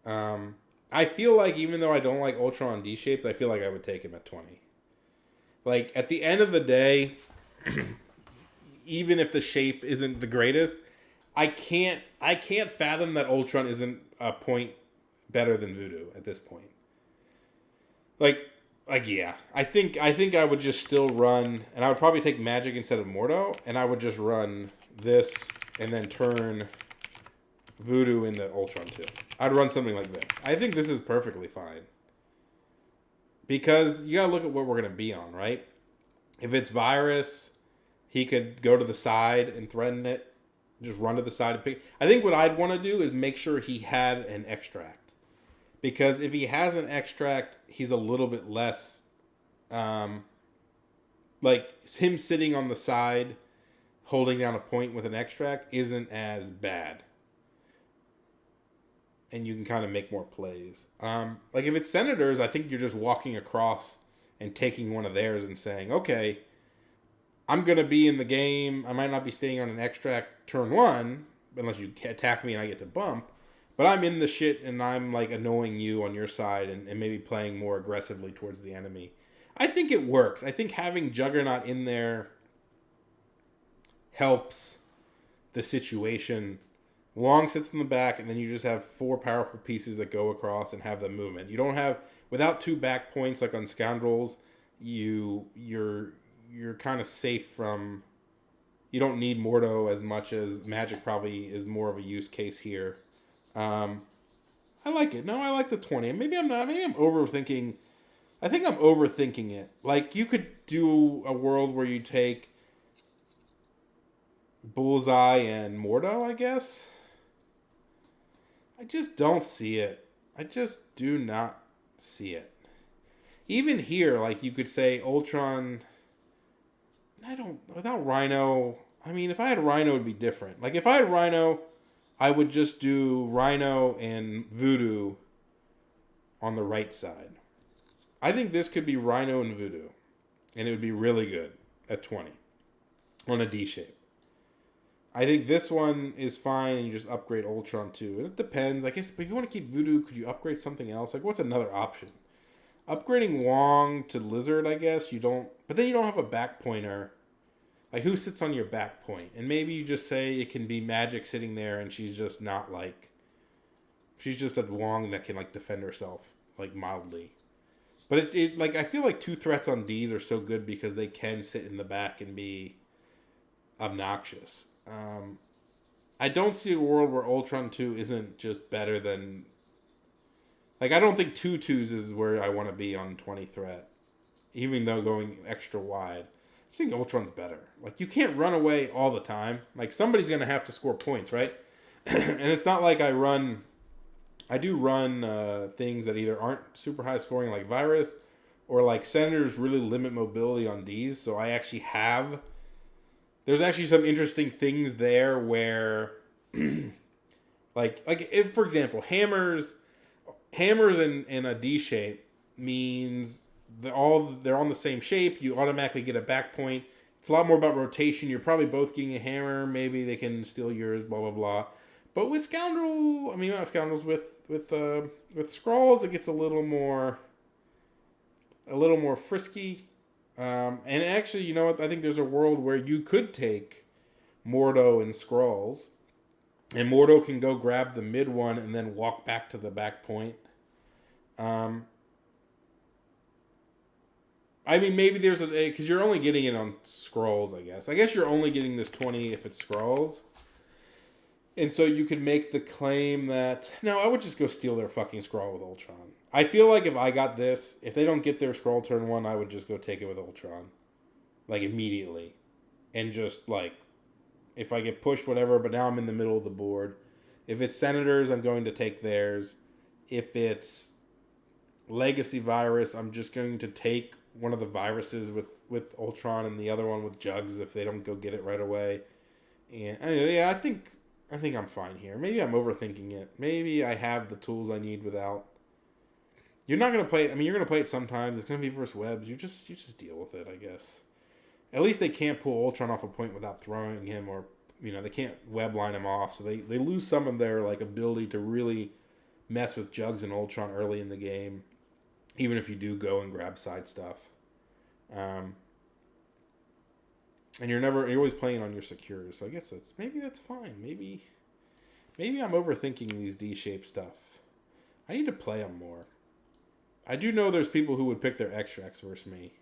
I feel like even though I don't like Ultron D-shaped, I feel like I would take him at 20. Like, at the end of the day, even if the shape isn't the greatest... I can't fathom that Ultron isn't a point better than Voodoo at this point. Like yeah. I think I would just still run, and I would probably take Magic instead of Mordo, and I would just run this and then turn Voodoo into Ultron too. I'd run something like this. I think this is perfectly fine. Because you gotta look at what we're gonna be on, right? If it's Virus, he could go to the side and threaten it. Just run to the side and pick. I think what I'd want to do is make sure he had an extract. Because if he has an extract, he's a little bit less... like, him sitting on the side, holding down a point with an extract, isn't as bad. And you can kind of make more plays. Like, if it's Senators, I think you're just walking across and taking one of theirs and saying, okay... I'm going to be in the game. I might not be staying on an extract turn 1, unless you attack me and I get to bump. But I'm in the shit and I'm like annoying you on your side and maybe playing more aggressively towards the enemy. I think it works. I think having Juggernaut in there helps the situation. Wong sits in the back and then you just have 4 powerful pieces that go across and have the movement. You don't have, without 2 back points like on Scoundrels, you're kind of safe from... You don't need Mordo as much as Magic probably is more of a use case here. I like it. No, I like the 20. Maybe I'm not. Maybe I'm overthinking. I think I'm overthinking it. Like, you could do a world where you take Bullseye and Mordo, I guess. I just don't see it. I just do not see it. Even here, like you could say Ultron. I don't without Rhino. I mean, if I had Rhino, it'd be different. Like if I had Rhino, I would just do Rhino and Voodoo on the right side. I think this could be Rhino and Voodoo, and it would be really good at 20 on a D shape. I think this one is fine, and you just upgrade Ultron too. And it depends, I guess. But if you want to keep Voodoo, could you upgrade something else? Like, what's another option? Upgrading Wong to Lizard, I guess you don't. But then you don't have a back pointer. Like, who sits on your back point? And maybe you just say it can be Magic sitting there, and she's just not like. She's just a Wong that can like defend herself like mildly. But it like I feel like two threats on D's are so good because they can sit in the back and be obnoxious. I don't see a world where Ultron 2 isn't just better than. Like, I don't think 2/2s is where I want to be on 20 threat. Even though going extra wide. I think Ultron's better. Like, you can't run away all the time. Like, somebody's going to have to score points, right? And it's not like I do run things that either aren't super high scoring like Virus or like Senators really limit mobility on Ds. So I actually have. There's actually some interesting things there where, like if for example hammers in a D shape means they're on the same shape. You automatically get a back point. It's a lot more about rotation. You're probably both getting a hammer. Maybe they can steal yours. Blah blah blah. But with not Scoundrels with Scrawls, it gets a little more frisky. And actually, you know what? I think there's a world where you could take Mordo and Skrulls, and Mordo can go grab the mid one and then walk back to the back point. I mean, maybe there's because you're only getting it on Skrulls, I guess. I guess you're only getting this 20 if it's Skrulls. And so you could make the claim that no, I would just go steal their fucking Skrull with Ultron. I feel like if I got this, if they don't get their Skrull turn 1, I would just go take it with Ultron. Like immediately. And just like if I get pushed, whatever, but now I'm in the middle of the board. If it's Senators, I'm going to take theirs. If it's Legacy Virus, I'm just going to take one of the viruses with Ultron and the other one with Jugs if they don't go get it right away. And anyway, yeah, I think I'm fine here. Maybe I'm overthinking it. Maybe I have the tools I need without. You're not gonna play. I mean, you're gonna play it sometimes. It's gonna be versus webs. You just deal with it, I guess. At least they can't pull Ultron off a point without throwing him, or they can't web line him off. So they lose some of their like ability to really mess with Jugs and Ultron early in the game, even if you do go and grab side stuff. And you're always playing on your secures. So I guess that's fine. Maybe I'm overthinking these D-shaped stuff. I need to play them more. I do know there's people who would pick their extracts versus me.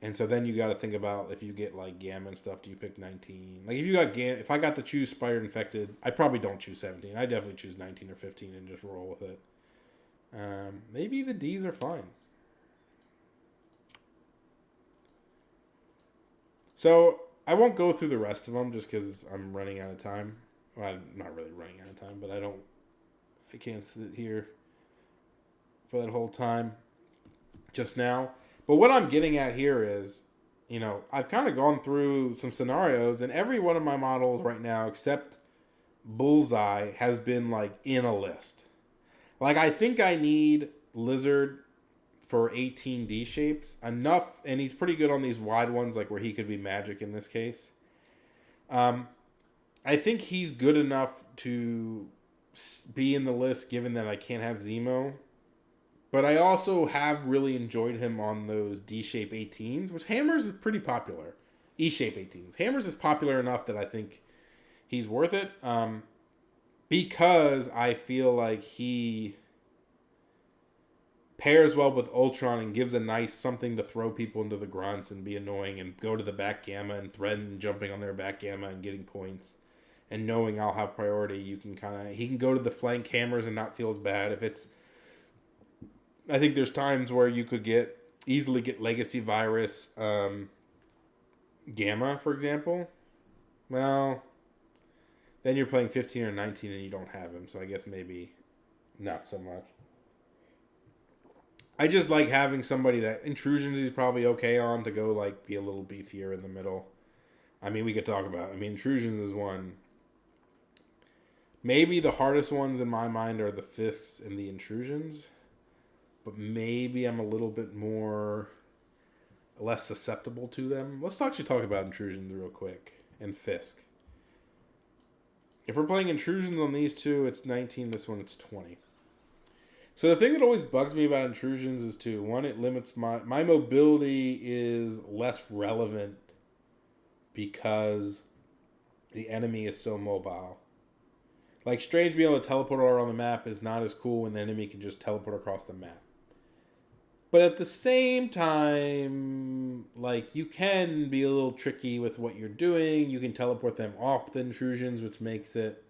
And so then you got to think about if you get like Gamma and stuff, do you pick 19? Like if I got to choose Spider Infected, I probably don't choose 17. I definitely choose 19 or 15 and just roll with it. Maybe the Ds are fine. So I won't go through the rest of them just because I'm running out of time. Well, I'm not really running out of time, but I can't sit here for that whole time just now. But what I'm getting at here is, I've kind of gone through some scenarios, and every one of my models right now, except Bullseye, has been like in a list. Like I think I need Lizard for 18 D shapes enough, and he's pretty good on these wide ones, like where he could be Magic in this case. I think he's good enough to be in the list, given that I can't have Zemo. But I also have really enjoyed him on those D-shape 18s, which Hammers is pretty popular. E-shape 18s. Hammers is popular enough that I think he's worth it. Because I feel like he pairs well with Ultron and gives a nice something to throw people into the grunts and be annoying and go to the back gamma and threaten jumping on their back gamma and getting points. And knowing I'll have priority, he can go to the flank hammers and not feel as bad. I think there's times where you could easily get Legacy Virus Gamma, for example. Well, then you're playing 15 or 19 and you don't have him, so I guess maybe not so much. I just like having somebody that intrusions he's probably okay on to go like be a little beefier in the middle. I mean, we could talk about. I mean, intrusions is one. Maybe the hardest ones in my mind are the fists and the intrusions, but maybe I'm a little bit less susceptible to them. Let's actually talk about intrusions real quick and Fisk. If we're playing intrusions on these two, it's 19. This one, it's 20. So the thing that always bugs me about intrusions is one, it limits my mobility is less relevant because the enemy is so mobile. Like Strange being able to teleport around the map is not as cool when the enemy can just teleport across the map. But at the same time, like, you can be a little tricky with what you're doing. You can teleport them off the intrusions, which makes it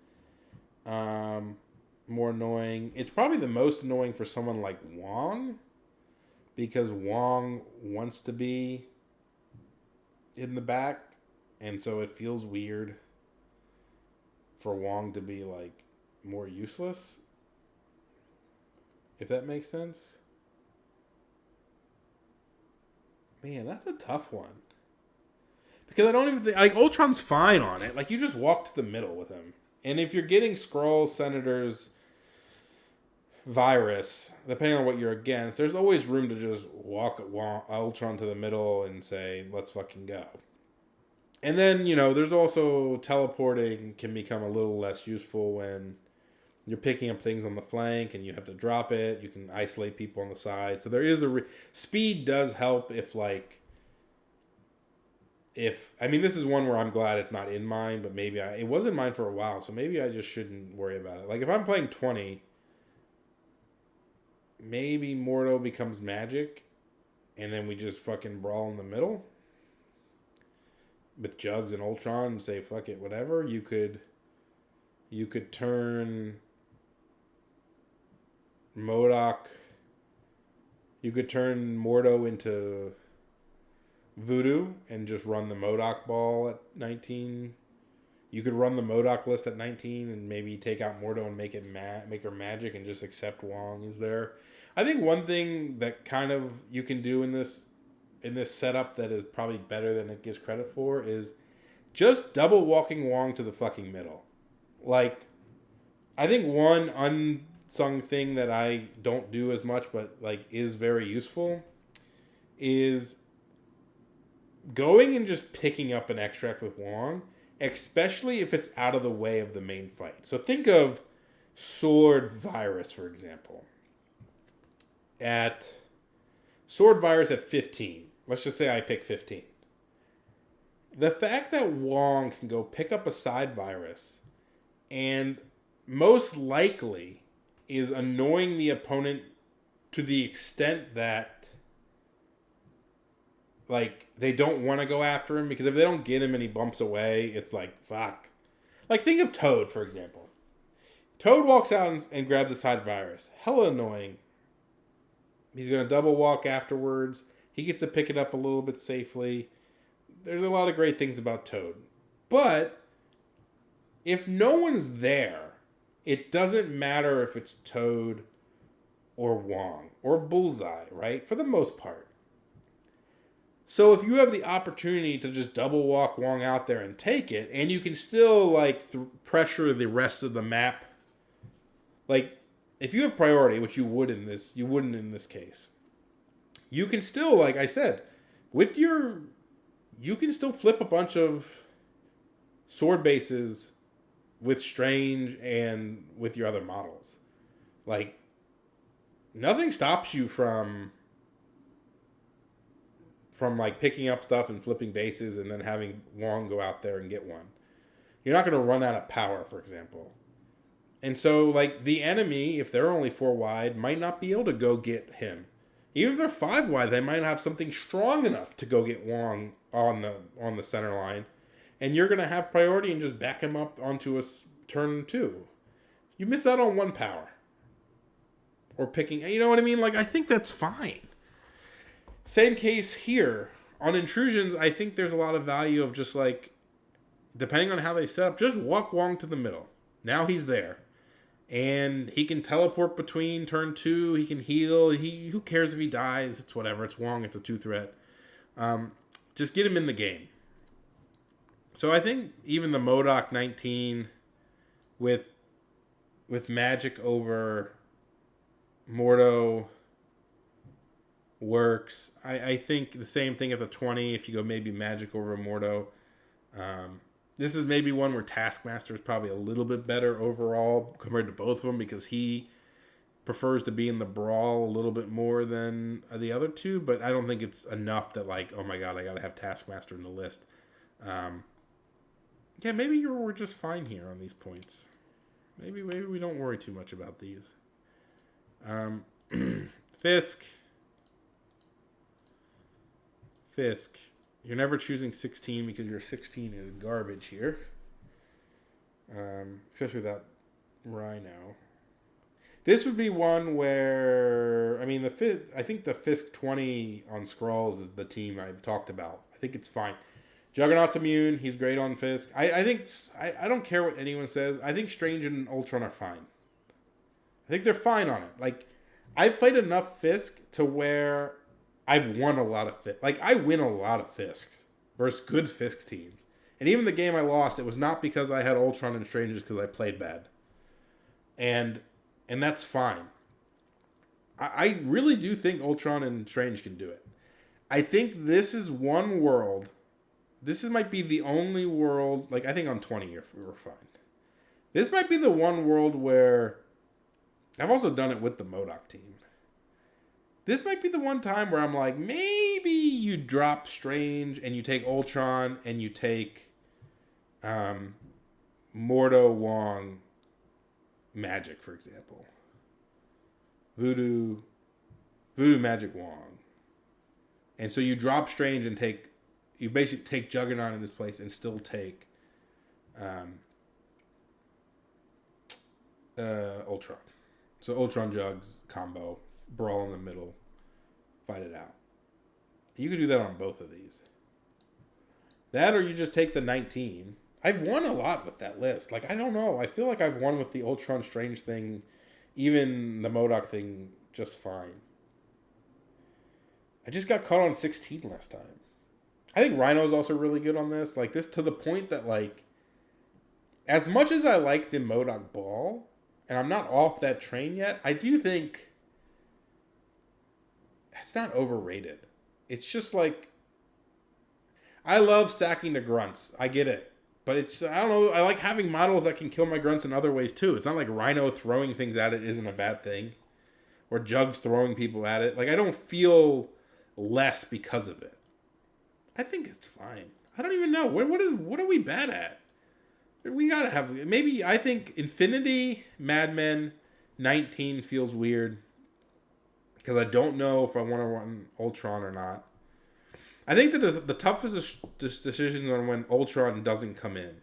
more annoying. It's probably the most annoying for someone like Wong, because Wong wants to be in the back, and so it feels weird for Wong to be, like, more useless, if that makes sense. Man, that's a tough one. Because I don't even think... Like, Ultron's fine on it. Like, you just walk to the middle with him. And if you're getting Skrull, Senators, Virus, depending on what you're against, there's always room to just walk Ultron to the middle and say, let's fucking go. And then, there's also teleporting can become a little less useful when you're picking up things on the flank and you have to drop it. You can isolate people on the side. So there is speed does help if I mean, this is one where I'm glad it's not in mine, but maybe it was in mine for a while, so maybe I just shouldn't worry about it. Like, if I'm playing 20, maybe Mordo becomes magic, and then we just fucking brawl in the middle with Jugs and Ultron and say, fuck it, whatever. You could turn MODOK. You could turn Mordo into Voodoo and just run the MODOK ball at 19. You could run the MODOK list at 19 and maybe take out Mordo and make her magic and just accept Wong is there. I think one thing that kind of you can do in this setup that is probably better than it gives credit for is just double walking Wong to the fucking middle. Like, I think one unsung thing that I don't do as much but like is very useful is going and just picking up an extract with Wong, especially if it's out of the way of the main fight. So think of Sword Virus, for example. At Sword Virus at 15. Let's just say I pick 15. The fact that Wong can go pick up a side virus and most likely is annoying the opponent to the extent that, like, they don't want to go after him, because if they don't get him and he bumps away, it's like, fuck. Like, think of Toad, for example. Toad walks out and grabs a side virus. Hella annoying. He's going to double walk afterwards. He gets to pick it up a little bit safely. There's a lot of great things about Toad. But if no one's there, it doesn't matter if it's Toad or Wong or Bullseye, right? For the most part. So if you have the opportunity to just double walk Wong out there and take it, and you can still like pressure the rest of the map, like if you have priority, which you wouldn't in this case, you can still, like I said, you can still flip a bunch of sword bases with Strange and with your other models. Like, nothing stops you from like picking up stuff and flipping bases and then having Wong go out there and get one. You're not going to run out of power, for example. And so, like, the enemy, if they're only 4 wide, might not be able to go get him. Even if they're 5 wide, they might have something strong enough to go get Wong on the center line. And you're going to have priority and just back him up onto a turn 2. You miss out on 1 power. Or picking, you know what I mean? Like, I think that's fine. Same case here. On intrusions, I think there's a lot of value of just, like, depending on how they set up, just walk Wong to the middle. Now he's there. And he can teleport between turn 2. He can heal. Who cares if he dies? It's whatever. It's Wong. It's a 2-threat. Just get him in the game. So I think even the MODOK 19 with Magic over Mordo works. I think the same thing at the 20 if you go maybe Magic over Mordo. This is maybe one where Taskmaster is probably a little bit better overall compared to both of them because he prefers to be in the brawl a little bit more than the other two, but I don't think it's enough that like, oh my god, I gotta have Taskmaster in the list. Yeah, maybe we're just fine here on these points. Maybe we don't worry too much about these. Fisk. You're never choosing 16 because your 16 is garbage here. Especially without Rhino. This would be one where, I mean, I think the Fisk 20 on Skrulls is the team I've talked about. I think it's fine. Juggernaut's immune. He's great on Fisk. I think, I don't care what anyone says. I think Strange and Ultron are fine. I think they're fine on it. Like, I've played enough Fisk to where I've won a lot of Fisk. Like, I win a lot of Fisks versus good Fisk teams. And even the game I lost, it was not because I had Ultron and Strange, just because I played bad. And that's fine. I really do think Ultron and Strange can do it. I think this is one world. This might be the only world. Like, I think on 20 we're fine. This might be the one world where I've also done it with the MODOK team. This might be the one time where I'm like, maybe you drop Strange and you take Ultron and you take Mordo, Wong, Magic, for example. Voodoo, Magic, Wong. And so you drop Strange and you basically take Juggernaut in this place and still take Ultron. So Ultron Jugs combo, brawl in the middle, fight it out. You could do that on both of these. That or you just take the 19. I've won a lot with that list. Like, I don't know. I feel like I've won with the Ultron Strange thing, even the MODOK thing, just fine. I just got caught on 16 last time. I think Rhino's also really good on this. Like, this to the point that, like, as much as I like the MODOK ball, and I'm not off that train yet, I do think it's not overrated. It's just like, I love sacking the grunts. I get it. But it's, I don't know, I like having models that can kill my grunts in other ways too. It's not like Rhino throwing things at it isn't a bad thing. Or Jugs throwing people at it. Like, I don't feel less because of it. I think it's fine. I don't even know. What are we bad at? We gotta have, maybe, I think Infinity, Mad Men, 19 feels weird. Because I don't know if I want to run Ultron or not. I think that the toughest decisions are when Ultron doesn't come in.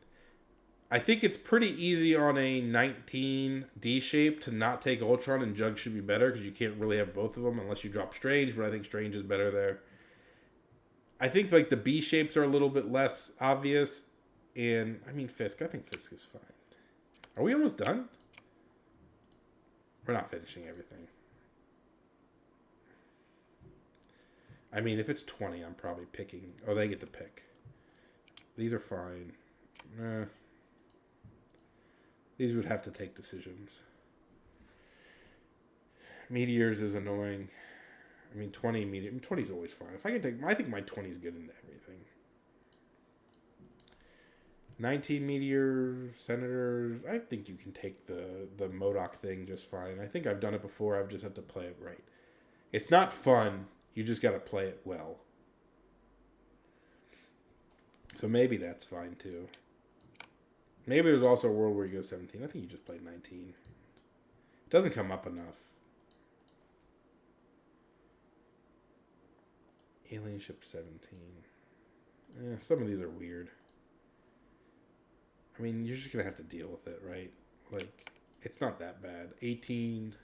I think it's pretty easy on a 19 D shape to not take Ultron, and Jug should be better because you can't really have both of them unless you drop Strange, but I think Strange is better there. I think like the B shapes are a little bit less obvious, and I mean Fisk. I think Fisk is fine. Are we almost done? We're not finishing everything. I mean, if it's 20, I'm probably picking. Oh, they get to pick. These are fine. These would have to take decisions. Meteors is annoying. I mean, 20 meteor. 20 is always fine. If I can take, I think my 20 is good into everything. 19 meteor senators. I think you can take the MODOK thing just fine. I think I've done it before. I've just had to play it right. It's not fun. You just got to play it well. So maybe that's fine too. Maybe there's also a world where you go 17. I think you just played 19. It doesn't come up enough. Alien Ship 17. Some of these are weird. I mean, you're just going to have to deal with it, right? Like, it's not that bad. 18.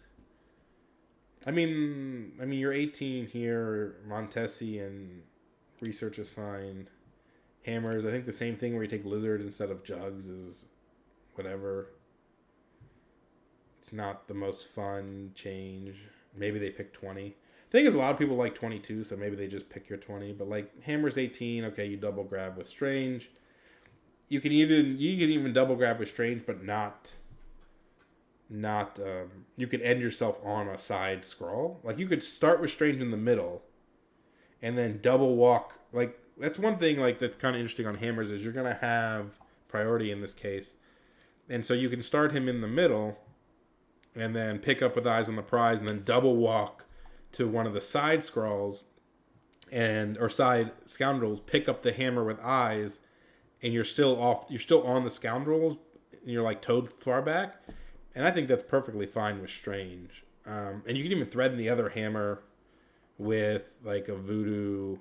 I mean, you're 18 here. Montesi and Research is fine. Hammers, I think the same thing where you take Lizard instead of Jugs is whatever. it's not the most fun change. Maybe they pick 20. The thing is, a lot of people like 22, so maybe they just pick your 20. But like Hammer's 18, okay, you double grab with Strange. You can even double grab with Strange, but not you could end yourself on a side scroll. Like you could start with Strange in the middle, and then double walk. Like that's one thing like that's kind of interesting on Hammers is you're gonna have priority in this case, and so you can start him in the middle, and then pick up with Eyes on the Prize, and then double walk to one of the side scrolls, or side scoundrels. Pick up the hammer with Eyes, and you're still off. You're still on the scoundrels, and you're like towed far back. And I think that's perfectly fine with Strange. And you can even threaten the other hammer with like a voodoo.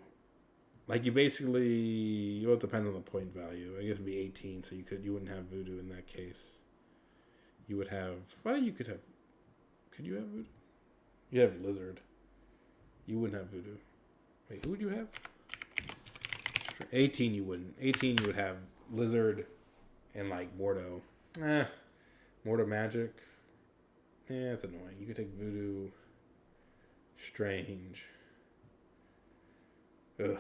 Like you basically, well, it depends on the point value. I guess it'd be 18, so you wouldn't have voodoo in that case. You would have, well, you could have, could you have voodoo? You'd have lizard. You wouldn't have voodoo. Wait, who would you have? 18 you wouldn't. 18 you would have lizard and like Mordo. Mordo magic. Yeah, it's annoying. You could take voodoo. Strange. Ugh,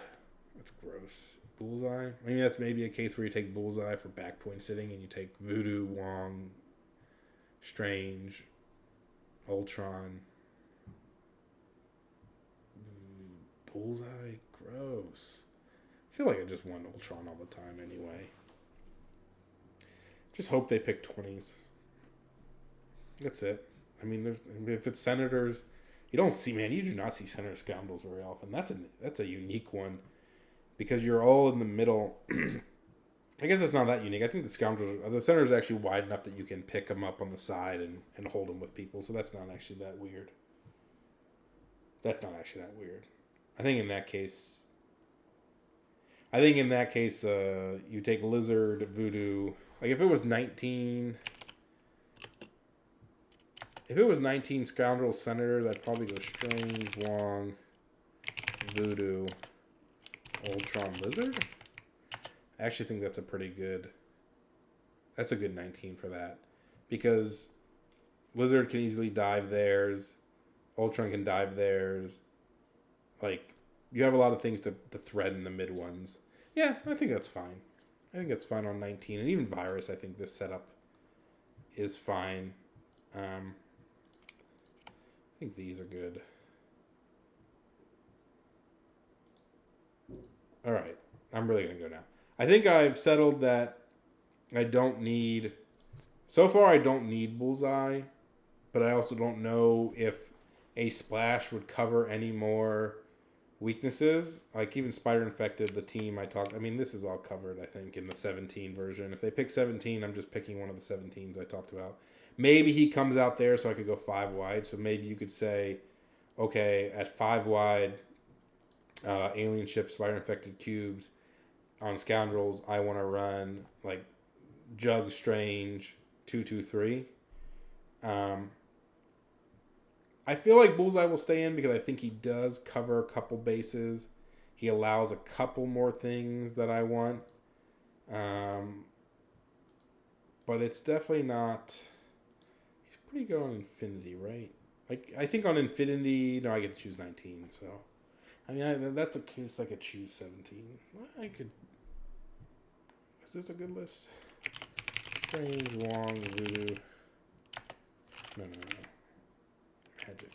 that's gross. Bullseye. I mean, that's maybe a case where you take Bullseye for back point sitting, and you take voodoo, Wong, Strange, Ultron. Bullseye, gross. I feel like I just want Ultron all the time anyway. Just hope they pick 20s. That's it. I mean, if it's Senators, you don't see, man, you do not see Senator Scoundrels very often. That's a unique one because you're all in the middle. I guess it's not that unique. I think the Senators are actually wide enough that you can pick them up on the side and hold them with people. So that's not actually that weird. I think in that case, you take Lizard, Voodoo. Like if it was 19 Scoundrel Senators, I'd probably go Strange, Wong, Voodoo, Ultron, Lizard. I actually think that's a good 19 for that. Because Lizard can easily dive theirs. Ultron can dive theirs. Like, you have a lot of things to thread in the mid ones. Yeah, I think that's fine. I think that's fine on 19. And even Virus, I think this setup is fine. I think these are good. All right. I'm really going to go now. I think I've settled that I don't need... So far, I don't need Bullseye. But I also don't know if a splash would cover any more weaknesses. Like even Spider Infected, the team I mean, this is all covered, I think, in the 17 version. If they pick 17, I'm just picking one of the 17s I talked about. Maybe he comes out there so I could go 5 wide. So maybe you could say, okay, at 5 wide, alien ships, Spider Infected cubes, on Scoundrels, I want to run like Jug Strange 2-2-3. I feel like Bullseye will stay in because I think he does cover a couple bases. He allows a couple more things that I want. But it's definitely not... He's pretty good on Infinity, right? Like, I think on Infinity... No, I get to choose 19, so... I mean, that's a case I could choose 17. I could... Is this a good list? Strange, Wong, Voodoo... No. Magic.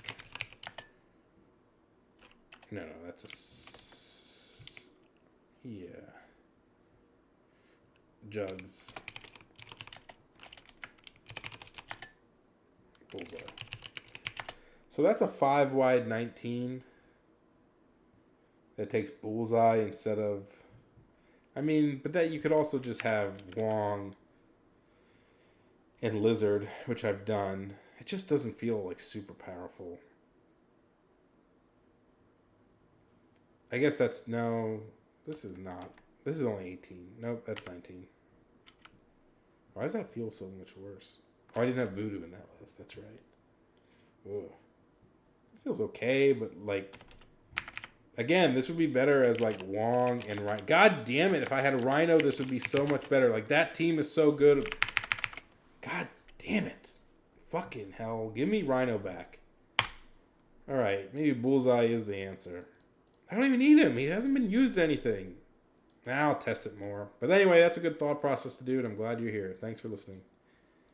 No, that's yeah. Jugs. Bullseye. So that's a 5 wide 19. That takes Bullseye instead of... I mean, but that you could also just have Wong and Lizard, which I've done. It just doesn't feel like super powerful. I guess that's no. This is not. This is only 18. Nope, that's 19. Why does that feel so much worse? Oh, I didn't have Voodoo in that list. That's right. Ugh. It feels okay, but like, again, this would be better as like Wong and Rhino. God damn it! If I had a Rhino, this would be so much better. Like that team is so good. God damn it! Fucking hell. Give me Rhino back. Alright, maybe Bullseye is the answer. I don't even need him. He hasn't been used anything. Now I'll test it more. But anyway, that's a good thought process to do, and I'm glad you're here. Thanks for listening.